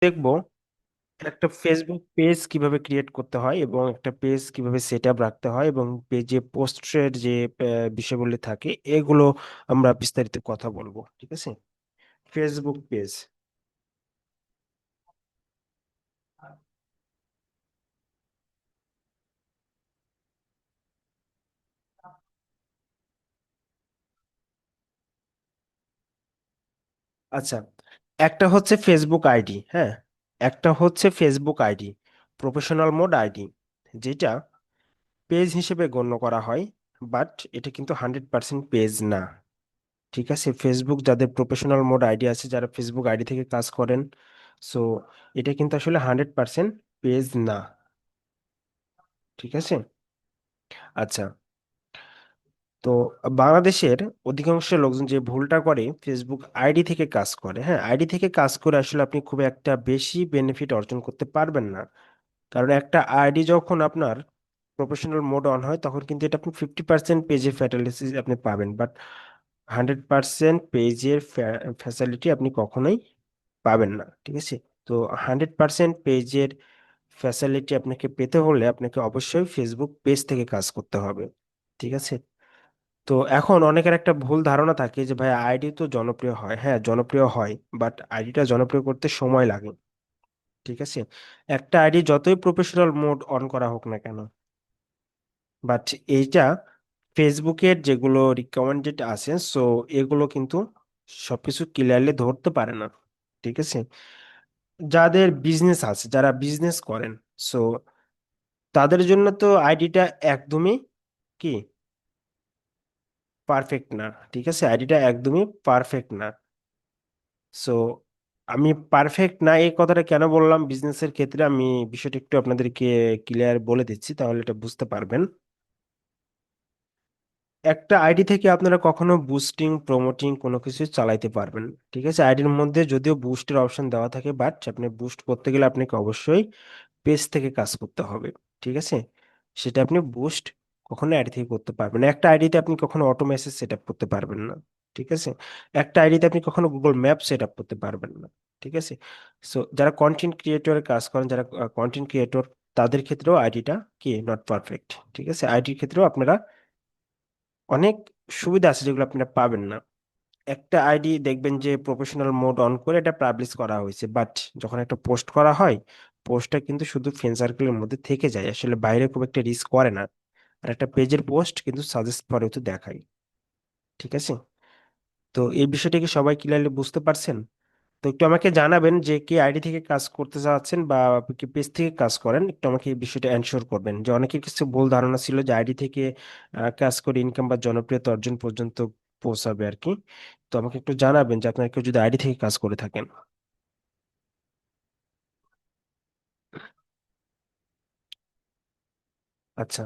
দেখবো একটা Facebook page কিভাবে ক্রিয়েট করতে হয় এবং একটা পেজ কিভাবে সেট আপ রাখতে হয় এবং পেজে পোস্টের যে বিষয়গুলি থাকে এগুলো আমরা বিস্তারিত কথা বলবো, ঠিক আছে? Facebook page. আচ্ছা, একটা হচ্ছে ফেসবুক আইডি, হ্যাঁ, একটা হচ্ছে Facebook ID professional mode ID, যেটা পেজ হিসেবে গণ্য করা হয়, বাট এটা কিন্তু 100% পেজ না। ঠিক আছে, ফেসবুক যাদের প্রফেশনাল মোড আইডি আছে, যারা ফেসবুক আইডি থেকে কাজ করেন, সো এটা কিন্তু আসলে 100% পেজ না। ঠিক আছে। আচ্ছা, তো বাংলাদেশের অধিকাংশ লোকজন যে ভুলটা করে ফেসবুক আইডি থেকে কাজ করে, হ্যাঁ, আইডি থেকে কাজ করে আসলে আপনি খুব একটা বেশি বেনিফিট অর্জন করতে পারবেন না। কারণ একটা আইডি যখন আপনার প্রফেশনাল মোড অন হয় তখন কিন্তু এটা আপনি 50% পেজের ফ্যাটালিটি আপনি পাবেন, বাট 100% পেজের ফ্যাসিলিটি আপনি কখনোই পাবেন না। ঠিক আছে। তো 100% পেজের ফ্যাসিলিটি আপনাকে পেতে হলে আপনাকে অবশ্যই ফেসবুক পেজ থেকে কাজ করতে হবে। ঠিক আছে। তো এখন অনেকের একটা ভুল ধারণা থাকে যে ভাই আইডি তো জনপ্রিয় হয়, হ্যাঁ জনপ্রিয় হয়, বাট আইডিটা জনপ্রিয় করতে সময় লাগে। ঠিক আছে। একটা আইডি যতই প্রফেশনাল মোড অন করা হোক না কেন, বাট এইটা ফেসবুকের যেগুলো রিকমেন্ডেড আছে, সো এগুলো কিন্তু সবকিছু ক্লিয়ারলি ধরতে পারে না। ঠিক আছে। যাদের বিজনেস আছে, যারা বিজনেস করেন, সো তাদের জন্য তো আইডিটা একদমই কি পারফেক্ট না। ঠিক আছে, আইডিটা একদমই পারফেক্ট না। সো আমি পারফেক্ট না এই কথাটা কেন বললাম বিজনেসের ক্ষেত্রে, আমি বিষয়টা একটু আপনাদেরকে ক্লিয়ার বলে দিচ্ছি, তাহলে এটা বুঝতে পারবেন। একটা আইডি থেকে আপনারা কখনো বুস্টিং প্রমোটিং কোনো কিছু চালাইতে পারবেন। ঠিক আছে, আইডির মধ্যে যদিও বুস্টের অপশন দেওয়া থাকে, বাট আপনি বুস্ট করতে গেলে আপনাকে অবশ্যই পেজ থেকে কাজ করতে হবে। ঠিক আছে। সেটা আপনি বুস্ট কখনো আইডি থেকে করতে পারবেন না। একটা আইডিতে আপনি কখনো অটো মেসেজ সেট আপ করতে পারবেন না। ঠিক আছে। একটা আইডিতে আপনি কখনো গুগল ম্যাপ সেট আপ করতে পারবেন না। ঠিক আছে। সো যারা কন্টেন্ট ক্রিয়েটরের কাজ করেন, যারা কন্টেন্ট ক্রিয়েটর, তাদের ক্ষেত্রেও আইডিটা কি নট পারফেক্ট। ঠিক আছে, আইডির ক্ষেত্রেও আপনারা অনেক সুবিধা আছে যেগুলো আপনারা পাবেন না। একটা আইডি দেখবেন যে প্রফেশনাল মোড অন করে এটা পাবলিশ করা হয়েছে, বাট যখন একটা পোস্ট করা হয়, পোস্টটা কিন্তু শুধু ফ্রেন্ড সার্কেলের মধ্যে থেকে যায়, আসলে বাইরে খুব একটা রিস্ক করে না। আর একটা পেজের পোস্ট কিন্তু সাজেস্ট পরেও তো দেখায়। ঠিক আছে। তো এই বিষয়টা কি সবাই ক্লিয়ারলি বুঝতে পারছেন? তো একটু আমাকে জানাবেন যে কি আইডি থেকে কাজ করতে চাচ্ছেন বা কি পেজ থেকে কাজ করেন, একটু আমাকে এই বিষয়টা এনশিওর করবেন। যে অনেকের কিছু ভুল ধারণা ছিল যে আইডি থেকে কাজ করে ইনকাম বা জনপ্রিয়তা অর্জন পর্যন্ত পৌঁছাবে আর কি। তো আমাকে একটু জানাবেন যে আপনার কেউ যদি আইডি থেকে কাজ করে থাকেন। আচ্ছা।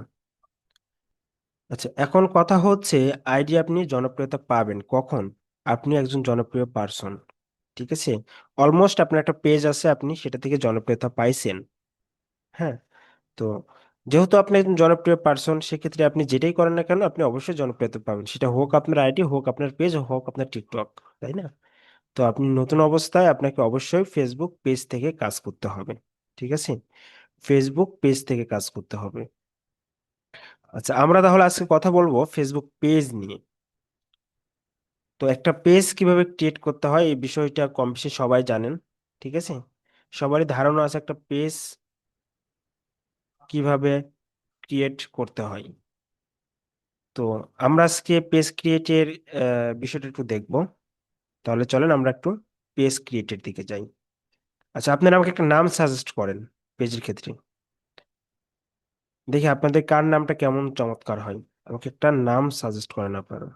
আচ্ছা, এখন কথা হচ্ছে আইডি আপনি জনপ্রিয়তা পাবেন কখন? আপনি একজন জনপ্রিয় পার্সন। ঠিক আছে। অলমোস্ট আপনার একটা পেজ আছে, আপনি সেটা থেকে জনপ্রিয়তা পাইছেন। হ্যাঁ। তো যেহেতু আপনি একজন জনপ্রিয় পার্সন, সেক্ষেত্রে আপনি যেটাই করেন না কেন আপনি অবশ্যই জনপ্রিয়তা পাবেন, সেটা হোক আপনার আইডি, হোক আপনার পেজ, হোক আপনার টিকটক, তাই না? তো আপনি নতুন অবস্থায় আপনাকে অবশ্যই ফেসবুক পেজ থেকে কাজ করতে হবে। ঠিক আছে। ফেসবুক পেজ থেকে কাজ করতে হবে। আচ্ছা, আমরা তাহলে আজকে কথা বলবো ফেসবুক পেজ নিয়ে। তো একটা পেজ কিভাবে ক্রিয়েট করতে হয় এই বিষয়টা কম বেশি সবাই জানেন। ঠিক আছে। সবারই ধারণা আছে একটা পেজ কিভাবে ক্রিয়েট করতে হয়। তো আমরা আজকে পেজ ক্রিয়েটের বিষয়টা একটু দেখবো। তাহলে চলেন আমরা একটু পেজ ক্রিয়েটের দিকে যাই। আচ্ছা, আপনারা আমাকে একটা নাম সাজেস্ট করেন পেজের ক্ষেত্রে। দেখি আপনাদের কার নামটা কেমন চমৎকার হয়। আমাকে একটা নাম সাজেস্ট করেন আপনারা।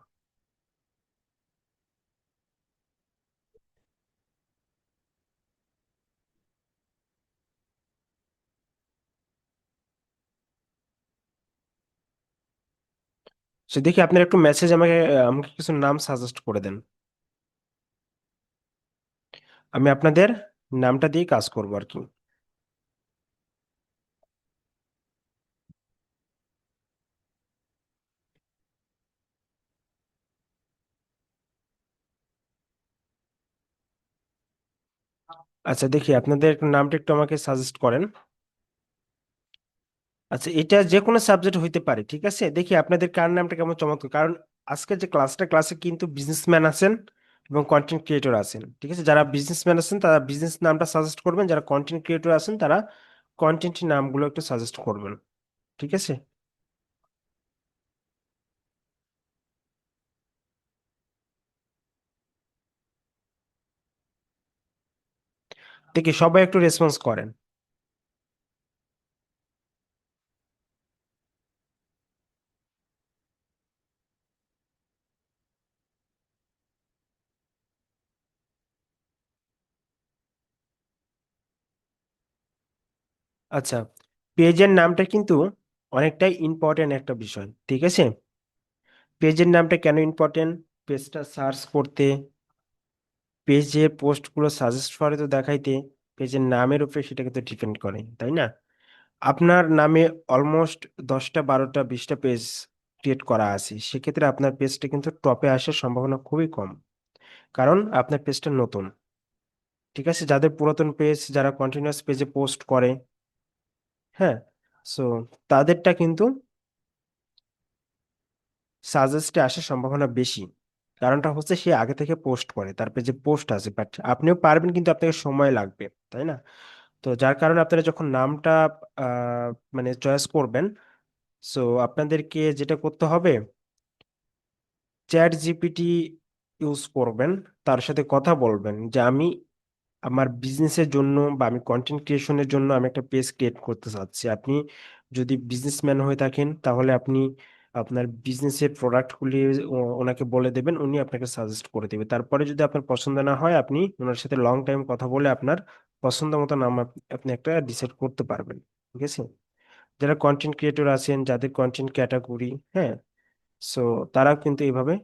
সে দেখি আপনার একটু মেসেজ আমাকে আমাকে কিছু নাম সাজেস্ট করে দেন। আমি আপনাদের নামটা দিয়ে কাজ করবো আর কি। আচ্ছা দেখি আপনাদের নামটা একটু আমাকে সাজেস্ট করেন। আচ্ছা এটা যে কোনো সাবজেক্ট হইতে পারে, ঠিক আছে, দেখি আপনাদের কার নামটা কেমন চমৎকার। কারণ আজকের যে ক্লাসে কিন্তু বিজনেসম্যান আছেন এবং কন্টেন্ট ক্রিয়েটর আছেন, ঠিক আছে। যারা বিজনেসম্যান আছেন তারা বিজনেস নামটা সাজেস্ট করবেন, যারা কন্টেন্ট ক্রিয়েটর আছেন তারা কন্টেন্ট নামগুলো একটু সাজেস্ট করবেন, ঠিক আছে। দেখি সবাই একটু রেসপন্স করেন। আচ্ছা, পেজের নামটা কিন্তু অনেকটাই ইম্পর্টেন্ট একটা বিষয়, ঠিক আছে। পেজের নামটা কেন ইম্পর্টেন্ট? পেজটা সার্চ করতে, পেজের পোস্টগুলো সাজেস্ট করে তো দেখাইতে, পেজের নামের উপরে সেটা কিন্তু ডিপেন্ড করে, তাই না? আপনার নামে অলমোস্ট 10টা 12টা 20টা পেজ ক্রিয়েট করা আছে, সেক্ষেত্রে আপনার পেজটা কিন্তু টপে আসার সম্ভাবনা খুবই কম, কারণ আপনার পেজটা নতুন, ঠিক আছে। যাদের পুরাতন পেজ, যারা কন্টিনিউয়াস পেজে পোস্ট করে, হ্যাঁ, সো তাদেরটা কিন্তু সাজেস্টে আসার সম্ভাবনা বেশি। কারণটা হচ্ছে সে আগে থেকে পোস্ট করে, তার পেজে পোস্ট আছে, বাট আপনিও পারবেন কিন্তু আপনাকে সময় লাগবে, তাই না? তো যার কারণে আপনারা যখন নামটা আহ, মানে চয়েস করবেন, সো আপনাদেরকে যেটা করতে হবে, চ্যাট জিপিটি ইউজ করবেন, তার সাথে কথা বলবেন যে আমি আমার বিজনেসের জন্য বা আমি কন্টেন্ট ক্রিয়েশনের জন্য আমি একটা পেজ ক্রিয়েট করতে চাচ্ছি। আপনি যদি বিজনেসম্যান হয়ে থাকেন তাহলে আপনি আপনার বিজনেসের প্রোডাক্টগুলি ওনাকে বলে দেবেন, উনি আপনাকে সাজেস্ট করে দেবে। তারপরে যদি আপনার পছন্দ না হয়, আপনি ওনার সাথে লং টাইম কথা বলে আপনার পছন্দ মতো নাম আপনি একটা ডিসাইড করতে পারবেন, ঠিক আছে। যারা কন্টেন্ট ক্রিয়েটর আছেন, যাদের কন্টেন্ট ক্যাটাগরি, হ্যাঁ, সো তারা কিন্তু এইভাবে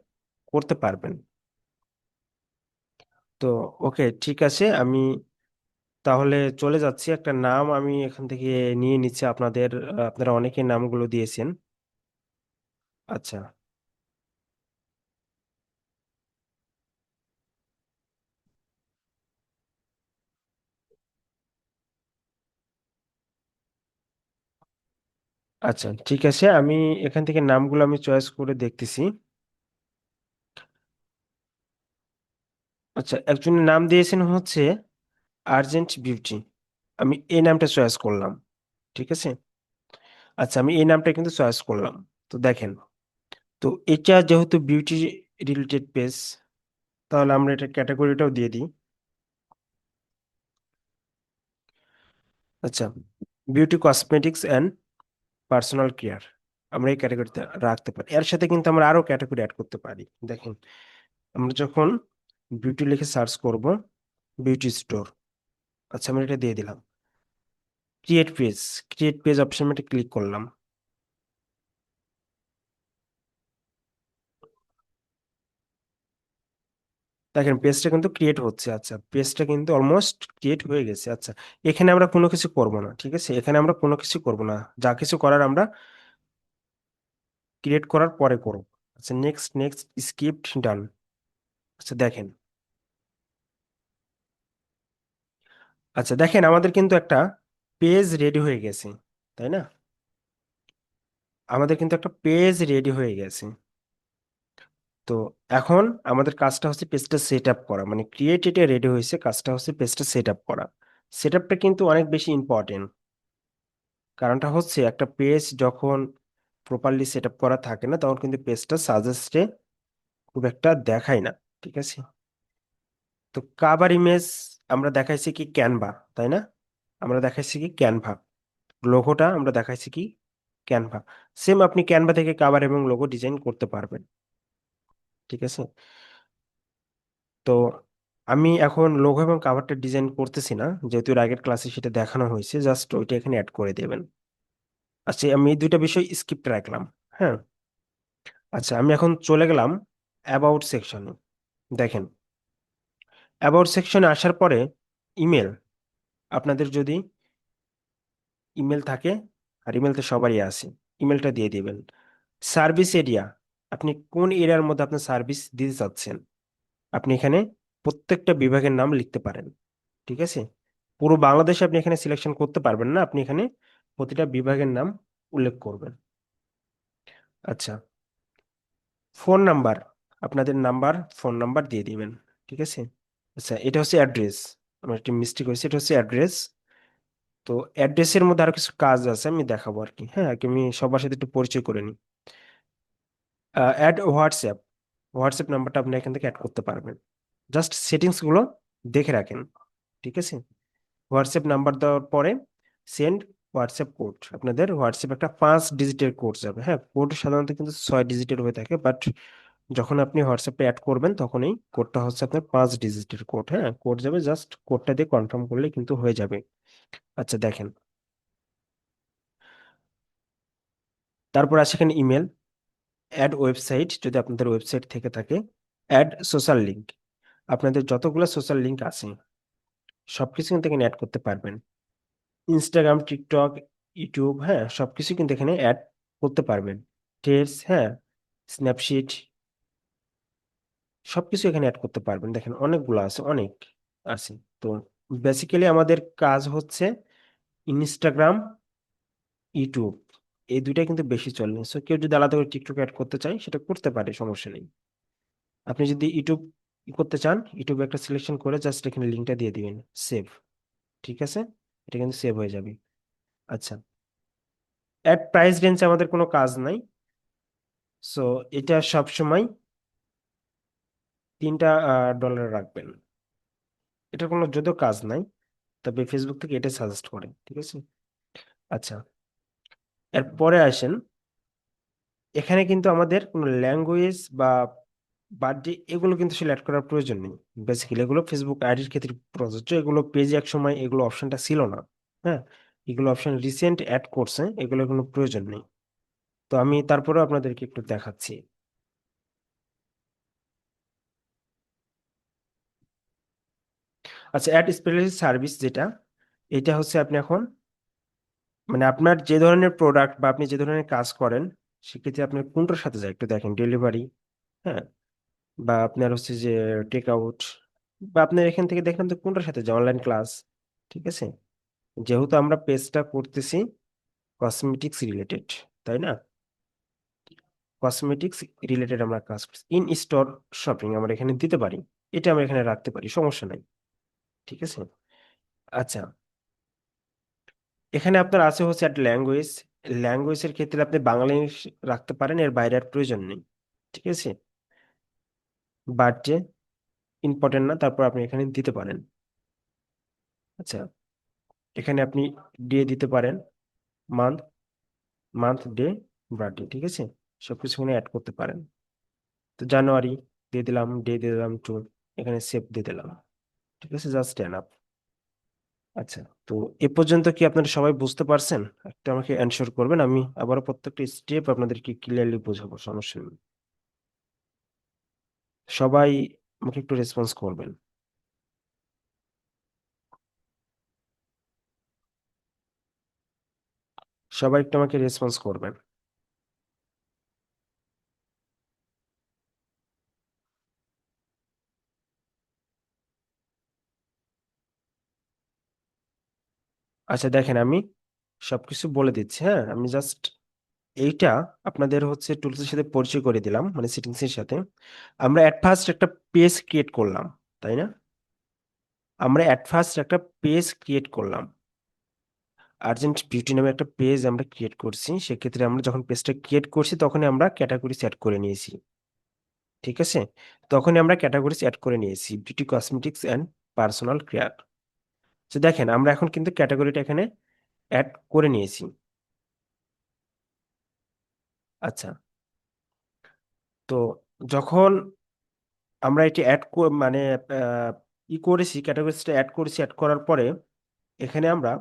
করতে পারবেন। তো ওকে, ঠিক আছে, আমি তাহলে চলে যাচ্ছি। একটা নাম আমি এখান থেকে নিয়ে নিচ্ছি আপনাদের, আপনারা অনেকে নামগুলো দিয়েছেন। আচ্ছা। আচ্ছা ঠিক আছে, আমি এখান থেকে নামগুলো আমি চয়েস করে দেখতেছি। আচ্ছা, একজনের নাম দিয়েছেন হচ্ছে আর্জেন্ট বিউটি, আমি এই নামটা চয়েস করলাম, ঠিক আছে। আচ্ছা, আমি এই নামটা কিন্তু চয়েস করলাম। তো দেখেন, তো এটা যেহেতু বিউটি রিলেটেড পেজ, তাহলে আমরা এটা ক্যাটাগরিটাও দিয়ে দিই। আচ্ছা, beauty cosmetics and personal care, আমরা এই ক্যাটাগরিতে রাখতে পারি। এর সাথে কিন্তু আমরা আরো ক্যাটাগরি অ্যাড করতে পারি। দেখেন, আমরা যখন বিউটি লিখে সার্চ করব, বিউটি স্টোর, আচ্ছা আমি এটা দিয়ে দিলাম। Create page, create page option এটা ক্লিক করলাম। দেখেন পেজটা কিন্তু ক্রিয়েট হচ্ছে, আচ্ছা পেজটা কিন্তু অলমোস্ট ক্রিয়েট হয়ে গেছে। আচ্ছা, এখানে আমরা কোনো কিছু করব না, ঠিক আছে, এখানে আমরা কোনো কিছু করব না, যা কিছু করার আমরা ক্রিয়েট করার পরে করব। আচ্ছা, নেক্সট নেক্সট, স্কিপ্ট ডান। আচ্ছা দেখেন, আচ্ছা দেখেন আমাদের কিন্তু একটা পেজ রেডি হয়ে গেছে, তাই না? আমাদের কিন্তু একটা পেজ রেডি হয়ে গেছে। তো এখন আমাদের কাজটা হচ্ছে পেজটা সেট আপ করা, মানে ক্রিয়েট এটা রেডি হয়েছে, কাজটা হচ্ছে পেজটা সেট আপ করা। সেট আপটা কিন্তু অনেক বেশি ইম্পর্টেন্ট। কারণটা হচ্ছে একটা পেজ যখন প্রপারলি সেট আপ করা থাকে না, তখন কিন্তু পেজটা সাজেস্টে খুব একটা দেখায় না, ঠিক আছে। তো কাভার ইমেজ আমরা দেখাইছি কি ক্যানভা, তাই না? আমরা দেখাইছি কি ক্যানভা, লোগোটা আমরা দেখাইছি কি ক্যানভা। সেম আপনি ক্যানভা থেকে কাভার এবং লোগো ডিজাইন করতে পারবেন, ঠিক আছে। তো আমি এখন লোগো এবং কাভারটা ডিজাইন করতেছি না, যেহেতু এর আগের ক্লাসে সেটা দেখানো হয়েছে, জাস্ট ওইটা এখানে অ্যাড করে দেবেন। আচ্ছা, আমি এই দুইটা বিষয় স্কিপ রাখলাম, হ্যাঁ। আচ্ছা, আমি এখন চলে গেলাম অ্যাবাউট সেকশনে। দেখেন, অ্যাবাউট সেকশনে আসার পরে ইমেল, আপনাদের যদি ইমেল থাকে, আর ইমেল তো সবারই আছে, ইমেলটা দিয়ে দিবেন। সার্ভিস এরিয়া, আপনি কোন এরিয়ার মধ্যে আপনার সার্ভিস দিতে চাচ্ছেন, আপনি এখানে প্রত্যেকটা বিভাগের নাম লিখতে পারেন, ঠিক আছে? পুরো বাংলাদেশে আপনি এখানে সিলেকশন করতে পারবেন না, আপনি এখানে প্রতিটা বিভাগের নাম উল্লেখ করবেন। আচ্ছা, ফোন নাম্বার, আপনাদের নাম্বার, ফোন নাম্বার দিয়ে দিবেন। ঠিক আছে? আচ্ছা, এটা হচ্ছে অ্যাড্রেস। আমার একটি মিস্টেক হয়েছে, এটা হচ্ছে অ্যাড্রেস। তো অ্যাড্রেসের মধ্যে আরো কিছু কাজ আছে, আমি দেখাবো আর কি। হ্যাঁ, আগে আমি সবার সাথে একটু পরিচয় করে নিই। অ্যাড হোয়াটসঅ্যাপ, হোয়াটসঅ্যাপ নাম্বারটা আপনি এখান থেকে অ্যাড করতে পারবেন। জাস্ট সেটিংস গুলো দেখে রাখেন। ঠিক আছে? হোয়াটসঅ্যাপ নাম্বার দেওয়ার পরে সেন্ড হোয়াটসঅ্যাপ কোড, আপনাদের হোয়াটসঅ্যাপ একটা 5 ডিজিটের কোড যাবে। হ্যাঁ, কোড সাধারণত কিন্তু 6 ডিজিটের হয়ে থাকে, বাট যখন আপনি হোয়াটসঅ্যাপে অ্যাড করবেন তখন এই কোডটা হচ্ছে আপনার 5 ডিজিটের কোড। হ্যাঁ, কোড যাবে, জাস্ট কোডটা দিয়ে কনফার্ম করলে কিন্তু হয়ে যাবে। আচ্ছা, দেখেন, তারপর আছে এখানে ইমেল, অ্যাড ওয়েবসাইট যদি আপনাদের ওয়েবসাইট থেকে থাকে, অ্যাড সোশ্যাল লিঙ্ক, আপনাদের যতগুলো সোশ্যাল লিঙ্ক আছে সবকিছু কিন্তু এখানে অ্যাড করতে পারবেন। ইনস্টাগ্রাম, টিকটক, ইউটিউব, হ্যাঁ সবকিছু কিন্তু এখানে অ্যাড করতে পারবেন। টেলস, হ্যাঁ, স্ন্যাপশিট, সবকিছু এখানে অ্যাড করতে পারবেন। দেখেন অনেকগুলো আছে, অনেক আছে। তো বেসিক্যালি আমাদের কাজ হচ্ছে ইনস্টাগ্রাম, ইউটিউব, এই দুইটা কিন্তু বেশি চলে। সো কেউ যদি আলাদা করে টিকটক অ্যাড করতে চায় সেটা করতে পারে, সমস্যা নেই। আপনি যদি ইউটিউব করতে চান, ইউটিউবে একটা সিলেকশন করে জাস্ট এখানে লিঙ্কটা দিয়ে দিবেন, সেভ। ঠিক আছে? এটা কিন্তু সেভ হয়ে যাবে। আচ্ছা, অ্যাড প্রাইস রেঞ্জ আমাদের কোনো কাজ নাই। সো এটা সব সময় 3টা ডলার রাখবেন। এটা কোনো যদিও কাজ নাই, তবে ফেসবুক থেকে এটা সাজেস্ট করে। ঠিক আছে? আচ্ছা, এরপরে আসেন, এখানে কিন্তু আমাদের কোনো ল্যাঙ্গুয়েজ বা বার্থডে এগুলো কিন্তু সিলেক্ট করার প্রয়োজন নেই। বেসিক্যালি এগুলো ফেসবুক আইডির ক্ষেত্রে প্রযোজ্য, এগুলো পেজে এক সময় এগুলো অপশনটা ছিল না। হ্যাঁ, এগুলো অপশন রিসেন্ট অ্যাড করছে, এগুলো কোনো প্রয়োজন নেই। তো আমি তারপরেও আপনাদেরকে একটু দেখাচ্ছি। আচ্ছা, অ্যাড স্পেশালিস্ট সার্ভিস যেটা, এটা হচ্ছে আপনি এখন মানে আপনার যে ধরনের প্রোডাক্ট বা আপনি যে ধরনের কাজ করেন সেক্ষেত্রে আপনার কোনটার সাথে যায় একটু দেখেন। ডেলিভারি, হ্যাঁ, বা আপনার হচ্ছে যে টেক আউট, বা আপনার এখান থেকে দেখেন তো কোনটার সাথে যায়, অনলাইন ক্লাস। ঠিক আছে? যেহেতু আমরা পেজটা করতেছি কসমেটিক্স রিলেটেড, তাই না? কসমেটিক্স রিলেটেড আমরা কাজ করছি, ইন স্টোর শপিং আমরা এখানে দিতে পারি, এটা আমরা এখানে রাখতে পারি, সমস্যা নাই। ঠিক আছে? আচ্ছা, এখানে আপনার আছে হচ্ছে একটা ল্যাঙ্গুয়েজ, ল্যাঙ্গুয়েজের ক্ষেত্রে আপনি বাংলা ইংলিশ রাখতে পারেন, এর বাইরে আর প্রয়োজন নেই। ঠিক আছে? বার্থডে ইম্পর্টেন্ট না, তারপর আপনি এখানে দিতে পারেন। আচ্ছা, এখানে আপনি ডে দিতে পারেন, মান্থ, মান্থ, ডে, বার্থডে। ঠিক আছে? সবকিছু এখানে অ্যাড করতে পারেন। তো জানুয়ারি দিয়ে দিলাম, ডে দিয়ে দিলাম 2, এখানে সেভ দিয়ে দিলাম। ঠিক আছে? Just enough. আচ্ছা, তো এ পর্যন্ত কি আপনারা সবাই বুঝতে পারছেন? একটা আমাকে অ্যানসার করবেন, আমি আবারও প্রত্যেকটা স্টেপ আপনাদেরকে ক্লিয়ারলি বোঝাবো, সমস্যা নেই। সবাই আমাকে একটু রেসপন্স করবেন। সবাই একটু আমাকে রেসপন্স করবেন। আচ্ছা, দেখেন আমি সবকিছু বলে দিচ্ছি। হ্যাঁ, আমি জাস্ট এইটা আপনাদের হচ্ছে টুলসের সাথে পরিচয় করে দিলাম, মানে সেটিংস এর সাথে। আমরা এট ফার্স্ট একটা পেজ ক্রিয়েট করলাম, তাই না? আমরা এট ফার্স্ট একটা পেজ ক্রিয়েট করলাম, আর্জেন্ট বিউটি নামে একটা পেজ আমরা ক্রিয়েট করছি। সেক্ষেত্রে আমরা যখন পেজটা ক্রিয়েট করছি তখনই আমরা ক্যাটাগরি সেট করে নিয়েছি। ঠিক আছে? তখনই আমরা ক্যাটাগরি সেট করে নিয়েছি, beauty, cosmetics and personal care. তো দেখেন আমরা এখন কিন্তু ক্যাটাগরিটা এখানে অ্যাড করে নিয়েছি। আচ্ছা, তো যখন আমরা এটি অ্যাড মানে আহ, করেছি, ক্যাটাগরিজটা অ্যাড করেছি, অ্যাড করার পরে এখানে আমরা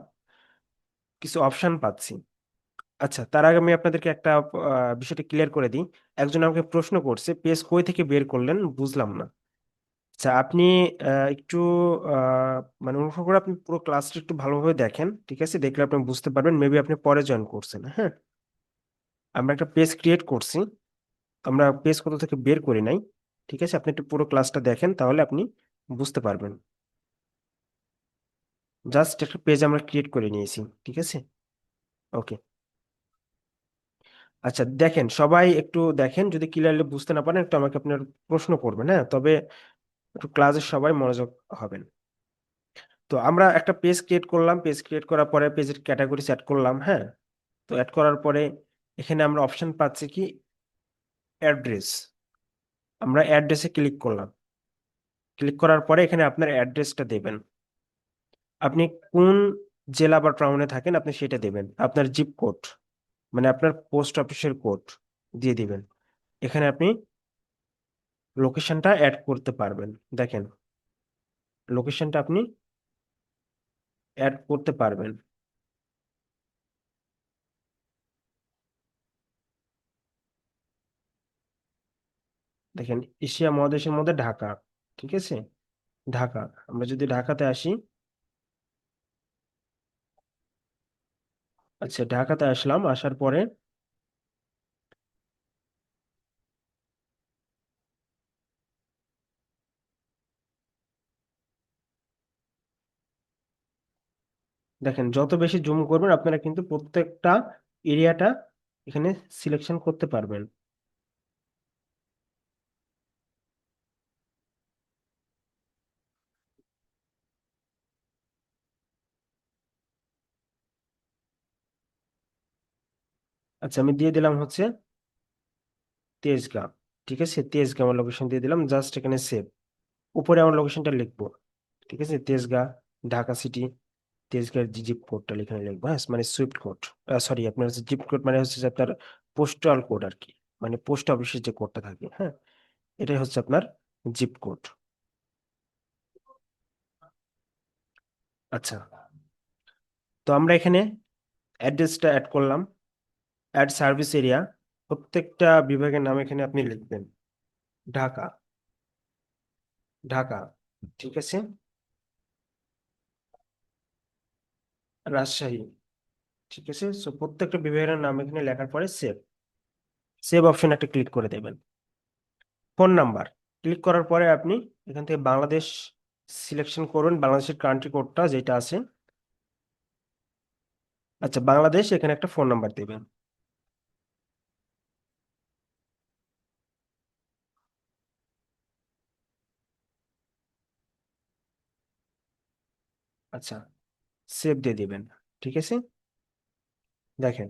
কিছু অপশন পাচ্ছি। আচ্ছা, তার আগে আমি আপনাদেরকে একটা বিষয়টা ক্লিয়ার করে দিই। একজন আমাকে প্রশ্ন করছে পেজ কই থেকে বের করলেন, বুঝলাম না। আচ্ছা, আপনি একটু মানে অনুগ্রহ করে আপনি পুরো ক্লাসটা একটু ভালোভাবে দেখেন। ঠিক আছে? দেখলে আপনি বুঝতে পারবেন, মেবি আপনি পরে জয়েন করছেন। হ্যাঁ, আমরা একটা পেজ ক্রিয়েট করছি, আমরা পেজ কোথা থেকে বের করি নাই। ঠিক আছে? আপনি একটু পুরো ক্লাসটা দেখেন, তাহলে আপনি বুঝতে পারবেন। জাস্ট একটা পেজ আমরা ক্রিয়েট করে নিয়েছি, ঠিক আছে। ওকে। আচ্ছা দেখেন, সবাই একটু দেখেন, যদি ক্লিয়ারলি বুঝতে না পারেন একটু আমাকে আপনার প্রশ্ন করবেন, হ্যাঁ, তবে একটু ক্লাসে সবাই মনোযোগ হবেন। তো আমরা একটা পেজ ক্রিয়েট করলাম, পেজ ক্রিয়েট করার পরে পেজের ক্যাটাগরি সেট করলাম, হ্যাঁ। তো অ্যাড করার পরে এখানে আমরা অপশন পাচ্ছি কি, অ্যাড্রেস। আমরা অ্যাড্রেসে ক্লিক করলাম। ক্লিক করার পরে এখানে আপনার অ্যাড্রেসটা দেবেন। আপনি কোন জেলা বা টাউনে থাকেন আপনি সেটা দেবেন, আপনার জিপ কোড, মানে আপনার পোস্ট অফিসের কোড দিয়ে দিবেন। এখানে আপনি লোকেশনটা অ্যাড করতে পারবেন। দেখেন, লোকেশনটা আপনি অ্যাড করতে পারবেন। দেখেন, এশিয়া মহাদেশের মধ্যে ঢাকা, ঠিক আছে। ঢাকা, আমরা যদি ঢাকাতে আসি। আচ্ছা, ঢাকাতে আসলাম, আসার পরে দেখেন, যত বেশি জুম করবেন আপনারা কিন্তু প্রত্যেকটা এরিয়াটা এখানে সিলেকশন করতে পারবেন। আচ্ছা, আমি দিয়ে দিলাম হচ্ছে তেজগাঁ, ঠিক আছে, তেজগাঁ আমার লোকেশন দিয়ে দিলাম, জাস্ট এখানে সেভ। উপরে আমার লোকেশনটা লিখবো, ঠিক আছে, তেজগাঁ, ঢাকা সিটি। তেজগাঁর যে জিপ কোডটা এখানে লিখবো, হ্যাঁ, মানে সুইফট কোড। সরি, আপনার হচ্ছে জিপ কোড মানে হচ্ছে যে আপনার পোস্টাল কোড আর কি, মানে পোস্ট অফিসের যে কোডটা থাকে, হ্যাঁ, এটাই হচ্ছে আপনার জিপ কোড। আচ্ছা, তো আমরা এখানে অ্যাড্রেসটা অ্যাড করলাম। অ্যাড সার্ভিস এরিয়া, প্রত্যেকটা বিভাগের নাম এখানে আপনি লিখবেন। ঢাকা, ঢাকা, ঠিক আছে। রাজশাহী, ঠিক আছে। সো প্রত্যেকটা বিভাগের নাম এখানে লেখার পরে সেভ, সেভ অপশন একটা ক্লিক করে দেবেন। ফোন নাম্বার, ক্লিক করার পরে আপনি এখান থেকে বাংলাদেশ সিলেকশন করুন, বাংলাদেশের কান্ট্রি কোডটা যেটা আছে। আচ্ছা, বাংলাদেশ, এখানে একটা ফোন নাম্বার দেবেন। আচ্ছা, সেভ দিয়ে দিবেন, ঠিক আছে। দেখেন,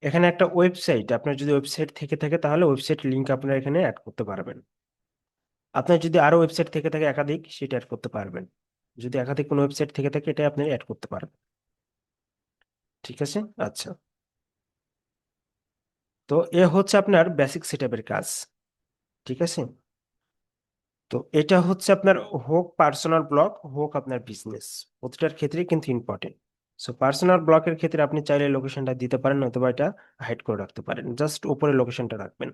এখানে একটা ওয়েবসাইট, আপনার যদি ওয়েবসাইট থেকে থাকে তাহলে ওয়েবসাইট লিংক আপনারা এখানে অ্যাড করতে পারবেন। আপনার যদি আরো ওয়েবসাইট থেকে থাকে একাধিক, সেটা অ্যাড করতে পারবেন। যদি একাধিক কোনো ওয়েবসাইট থেকে থাকে এটা আপনি অ্যাড করতে পারবেন, ঠিক আছে। আচ্ছা, তো এ হচ্ছে আপনার বেসিক সেটআপের কাজ, ঠিক আছে। তো এটা হচ্ছে আপনার, হোক পার্সোনাল ব্লগ হোক আপনার বিজনেস, প্রতিটার ক্ষেত্রেই কিন্তু ইম্পর্টেন্ট। সো পার্সোনাল ব্লগের ক্ষেত্রে আপনি চাইলে লোকেশনটা দিতে পারেন, অথবা এটা হাইড করে রাখতে পারেন, জাস্ট উপরে লোকেশনটা রাখবেন।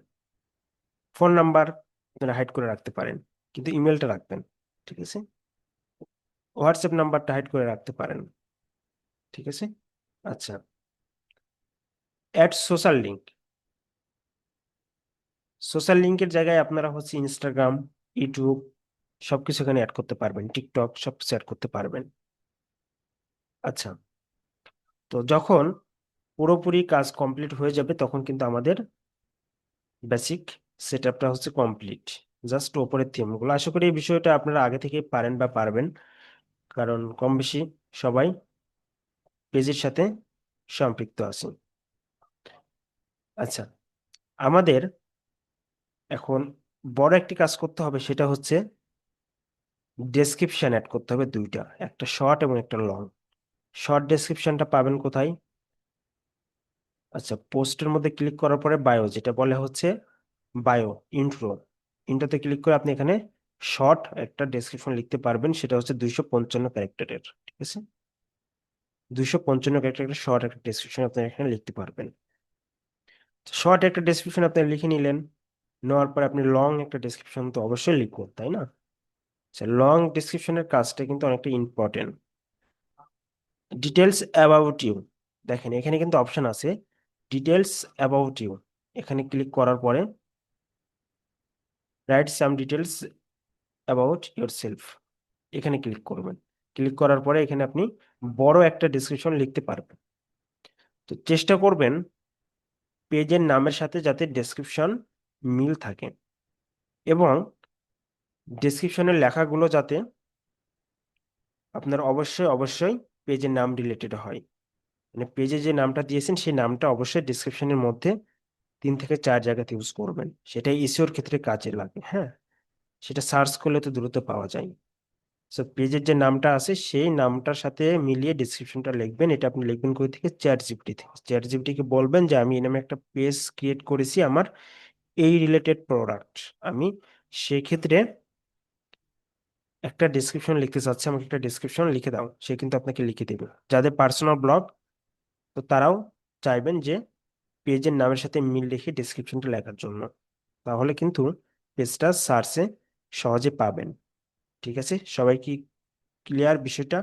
ফোন নাম্বার আপনারা হাইড করে রাখতে পারেন, কিন্তু ইমেলটা রাখবেন, ঠিক আছে। হোয়াটসঅ্যাপ নাম্বারটা হাইড করে রাখতে পারেন, ঠিক আছে। আচ্ছা, অ্যাড সোশ্যাল লিঙ্ক, সোশ্যাল লিঙ্কের জায়গায় আপনারা হচ্ছে ইনস্টাগ্রাম, ইউটিউব সবকিছু এখানে অ্যাড করতে পারবেন, টিকটক সবকিছু অ্যাড করতে পারবেন। আচ্ছা, তো যখন পুরোপুরি কাজ কমপ্লিট হয়ে যাবে তখন কিন্তু আমাদের বেসিক সেটআপটা হচ্ছে কমপ্লিট। জাস্ট ওপরের থিমগুলো, আশা করি এই বিষয়টা আপনারা আগে থেকে পারেন বা পারবেন, কারণ কম বেশি সবাই পেজের সাথে সম্পৃক্ত আছে। আচ্ছা, আমাদের এখন বড় একটি কাজ করতে হবে, সেটা হচ্ছে ডেসক্রিপশন অ্যাড করতে হবে দুইটা, একটা শর্ট এবং একটা লং। শর্ট ডেসক্রিপশনটা পাবেন কোথায়? আচ্ছা, পোস্টের মধ্যে ক্লিক করার পরে বায়ো, যেটা বলে হচ্ছে বায়ো, ইন্ট্রো, ইন্ট্রোতে ক্লিক করে আপনি এখানে শর্ট একটা ডেসক্রিপশন লিখতে পারবেন, সেটা হচ্ছে 255 ক্যারেক্টারের, ঠিক আছে। 255 ক্যারেক্টারের শর্ট একটা ডেসক্রিপশন আপনি এখানে লিখতে পারবেন। শর্ট একটা ডেসক্রিপশন আপনি লিখে নিলেন, নেওয়ার পরে আপনি লং একটা ডেসক্রিপশন তো অবশ্যই লিখবেন, তাই না? আচ্ছা, লং ডেসক্রিপশনের কাজটা কিন্তু অনেকটা ইম্পর্টেন্ট। ডিটেলস অ্যাবাউট ইউ, দেখেন এখানে কিন্তু অপশন আছে ডিটেলস অ্যাবাউট ইউ। এখানে ক্লিক করার পরে write some details about your self, এখানে ক্লিক করবেন। ক্লিক করার পরে এখানে আপনি বড় একটা ডেসক্রিপশন লিখতে পারবেন। তো চেষ্টা করবেন পেজের নামের সাথে যাতে ডেসক্রিপশন মিল থাকে, এবং ডেসক্রিপশনের লেখাগুলো যাতে আপনার অবশ্যই অবশ্যই পেজের নাম রিলেটেড হয়। মানে পেজে যে নামটা দিয়েছেন সেই নামটা অবশ্যই ডেসক্রিপশনের মধ্যে 3 থেকে 4 জায়গাতে ইউজ করবেন। সেটা এসইওর ক্ষেত্রে কাজে লাগে, হ্যাঁ। সেটা সার্চ করলে তো দ্রুত পাওয়া যায়। সো পেজের যে নামটা আছে সেই নামটার সাথে মিলিয়ে ডিসক্রিপশনটা লিখবেন। এটা আপনি লিখবেন কই থেকে? চ্যাট জিপিটি থেকে। চ্যাট জিপিটি কে বলবেন যে আমি এই নামে একটা পেজ ক্রিয়েট করেছি আমার এই রিলেটেড প্রোডাক্ট, আমি সেক্ষেত্রে একটা ডিসক্রিপশন লিখতে চাচ্ছি, আমাকে একটা ডিসক্রিপশন লিখে দাও। সে কিন্তু আপনাকে লিখে দেবে। যাদের পার্সোনাল ব্লগ, তো তারাও চাইবেন যে পেজের নামের সাথে মিল রেখে ডিসক্রিপশনটা লেখার জন্য। তাহলে কিন্তু পেজটা সার্চে সহজে পাবেন। ঠিক আছে, সবাই কি ক্লিয়ার বিষয়টা?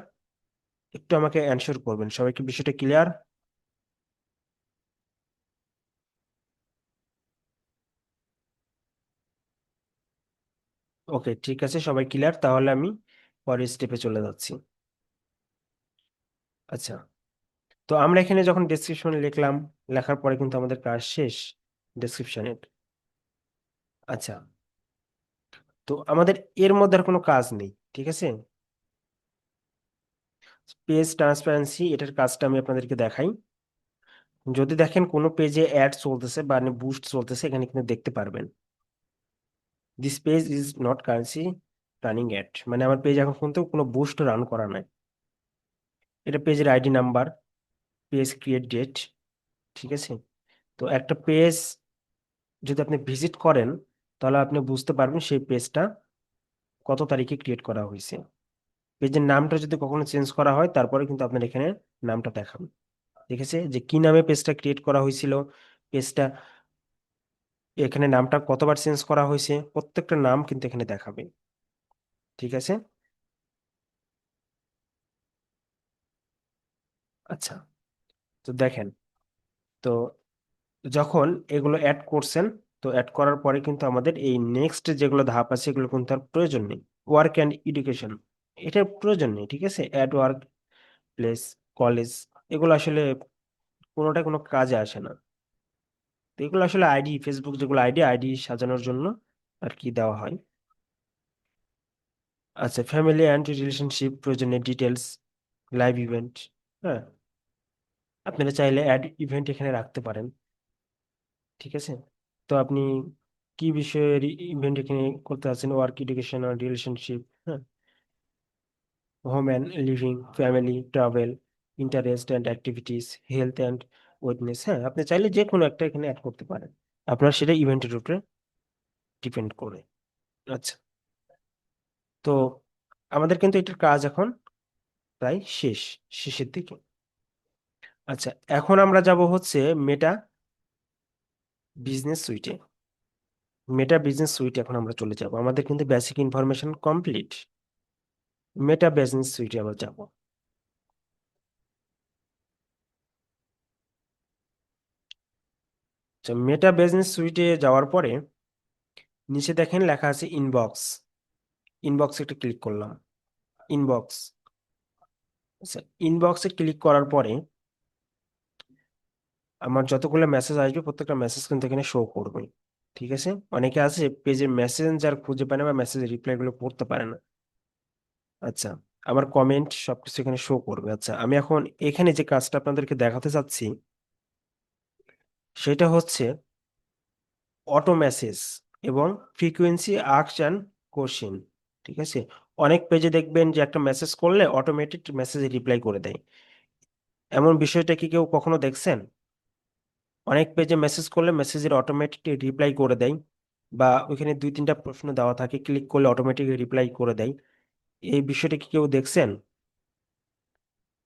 একটু আমাকে অ্যানসার করবেন, সবাই কি বিষয়টা ক্লিয়ার? ওকে, ঠিক আছে, সবাই ক্লিয়ার। তাহলে আমি পরের স্টেপে চলে যাচ্ছি। আচ্ছা, তো আমরা এখানে যখন ডেসক্রিপশন লিখলাম, লেখার পরে কিন্তু আমাদের কাজ শেষ ডেসক্রিপশনের। আচ্ছা, তো আমাদের এর মধ্যে আর কোনো কাজ নেই, ঠিক আছে। পেজ ট্রান্সপারেন্সি, এটার কাজটা আমি আপনাদেরকে দেখাই। যদি দেখেন কোনো পেজে অ্যাড চলতেছে বা বুস্ট চলতেছে, এখানে কিন্তু দেখতে পারবেন this page is not currency running ad, মানে আমার পেজ এখন কিন্তু কোনো বুস্ট রান করা নাই। এটা পেজের ID number, page create date, ঠিক আছে। তো একটা পেজ যদি আপনি ভিজিট করেন, তাহলে আপনি বুঝতে পারবেন সেই পেজটা কত তারিখে ক্রিয়েট করা হয়েছে। পেজের নামটা যদি কখনো চেঞ্জ করা হয়, তারপরে কিন্তু আপনার এখানে নামটা দেখাবে। ঠিক আছে, যে কি নামে পেজটা ক্রিয়েট করা হয়েছিল, পেজটা এখানে নামটা কতবার চেঞ্জ করা হয়েছে, প্রত্যেকটা নাম কিন্তু এখানে দেখাবে। ঠিক আছে। আচ্ছা, তো দেখেন, তো যখন এগুলো অ্যাড করছেন, তো অ্যাড করার পরে কিন্তু আমাদের এই নেক্সট যেগুলো ধাপ আছে এগুলো কিন্তু আর প্রয়োজন নেই। ওয়ার্ক অ্যান্ড এডুকেশন, এটার প্রয়োজন নেই। ঠিক আছে, অ্যাড ওয়ার্ক প্লেস, কলেজ, এগুলো আসলে কোনোটা কোনো কাজে আসে না। তো এগুলো আসলে আইডি, ফেসবুক যেগুলো আইডি আইডি সাজানোর জন্য আর কি দেওয়া হয়। আচ্ছা, ফ্যামিলি অ্যান্ড রিলেশনশিপ, প্রয়োজনীয় ডিটেলস, লাইভ ইভেন্ট, হ্যাঁ, আপনারা চাইলে অ্যাড ইভেন্ট এখানে রাখতে পারেন। ঠিক আছে, তো আপনি কি বিষয়ের ইভেন্ট এখানে করতে আছেন? ওয়ার্ক, এডুকেশন আর রিলেশনশিপ, হ্যাঁ, home and living, family, travel, interest and activities, health and wellness, হ্যাঁ, আপনি চাইলে যে কোনো একটা এখানে অ্যাড করতে পারেন। আপনার সেটা ইভেন্টের উপরে ডিপেন্ড করে। আচ্ছা, তো আমাদের কিন্তু এটার কাজ এখন প্রায় শেষের দিকে। আচ্ছা, এখন আমরা যাব হচ্ছে মেটা বিজনেস সুইটে। মেটা বিজনেস সুইটে এখন আমরা চলে যাব। আমাদের কিন্তু basic information complete, Meta business সুইটে আমরা যাব। আচ্ছা, মেটা বিজনেস সুইটে যাওয়ার পরে নিচে দেখেন লেখা আছে ইনবক্স। ইনবক্স একটা ক্লিক করলাম। ইনবক্স, আচ্ছা, ইনবক্সে ক্লিক করার পরে আমার যতগুলো মেসেজ আসবে প্রত্যেকটা মেসেজ কিন্তু এখানে শো করবে। ঠিক আছে, অনেকে আছে পেজের মেসেঞ্জার খুঁজে পায় না বা মেসেজ রিপ্লাই গুলো করতে পারে না। আচ্ছা, আমার কমেন্ট সবকিছু এখানে শো করবে। আচ্ছা, আমি এখন এখানে যে কাজটা আপনাদেরকে দেখাতে চাচ্ছি সেটা হচ্ছে অটো মেসেজ এবং ফ্রিকোয়েন্সি আস্কড অ্যান্ড কোশ্চেন। ঠিক আছে, অনেক পেজে দেখবেন যে একটা মেসেজ করলে অটোমেটিক মেসেজ রিপ্লাই করে দেয়। এমন বিষয়টা কি কেউ কখনো দেখছেন? অনেক পেজে মেসেজ করলে মেসেজের অটোমেটিক রিপ্লাই করে দেয়, বা ওইখানে 2-3টা প্রশ্ন দেওয়া থাকে, ক্লিক করলে অটোমেটিক রিপ্লাই করে দেয়। এই বিষয়টা কি কেউ দেখছেন?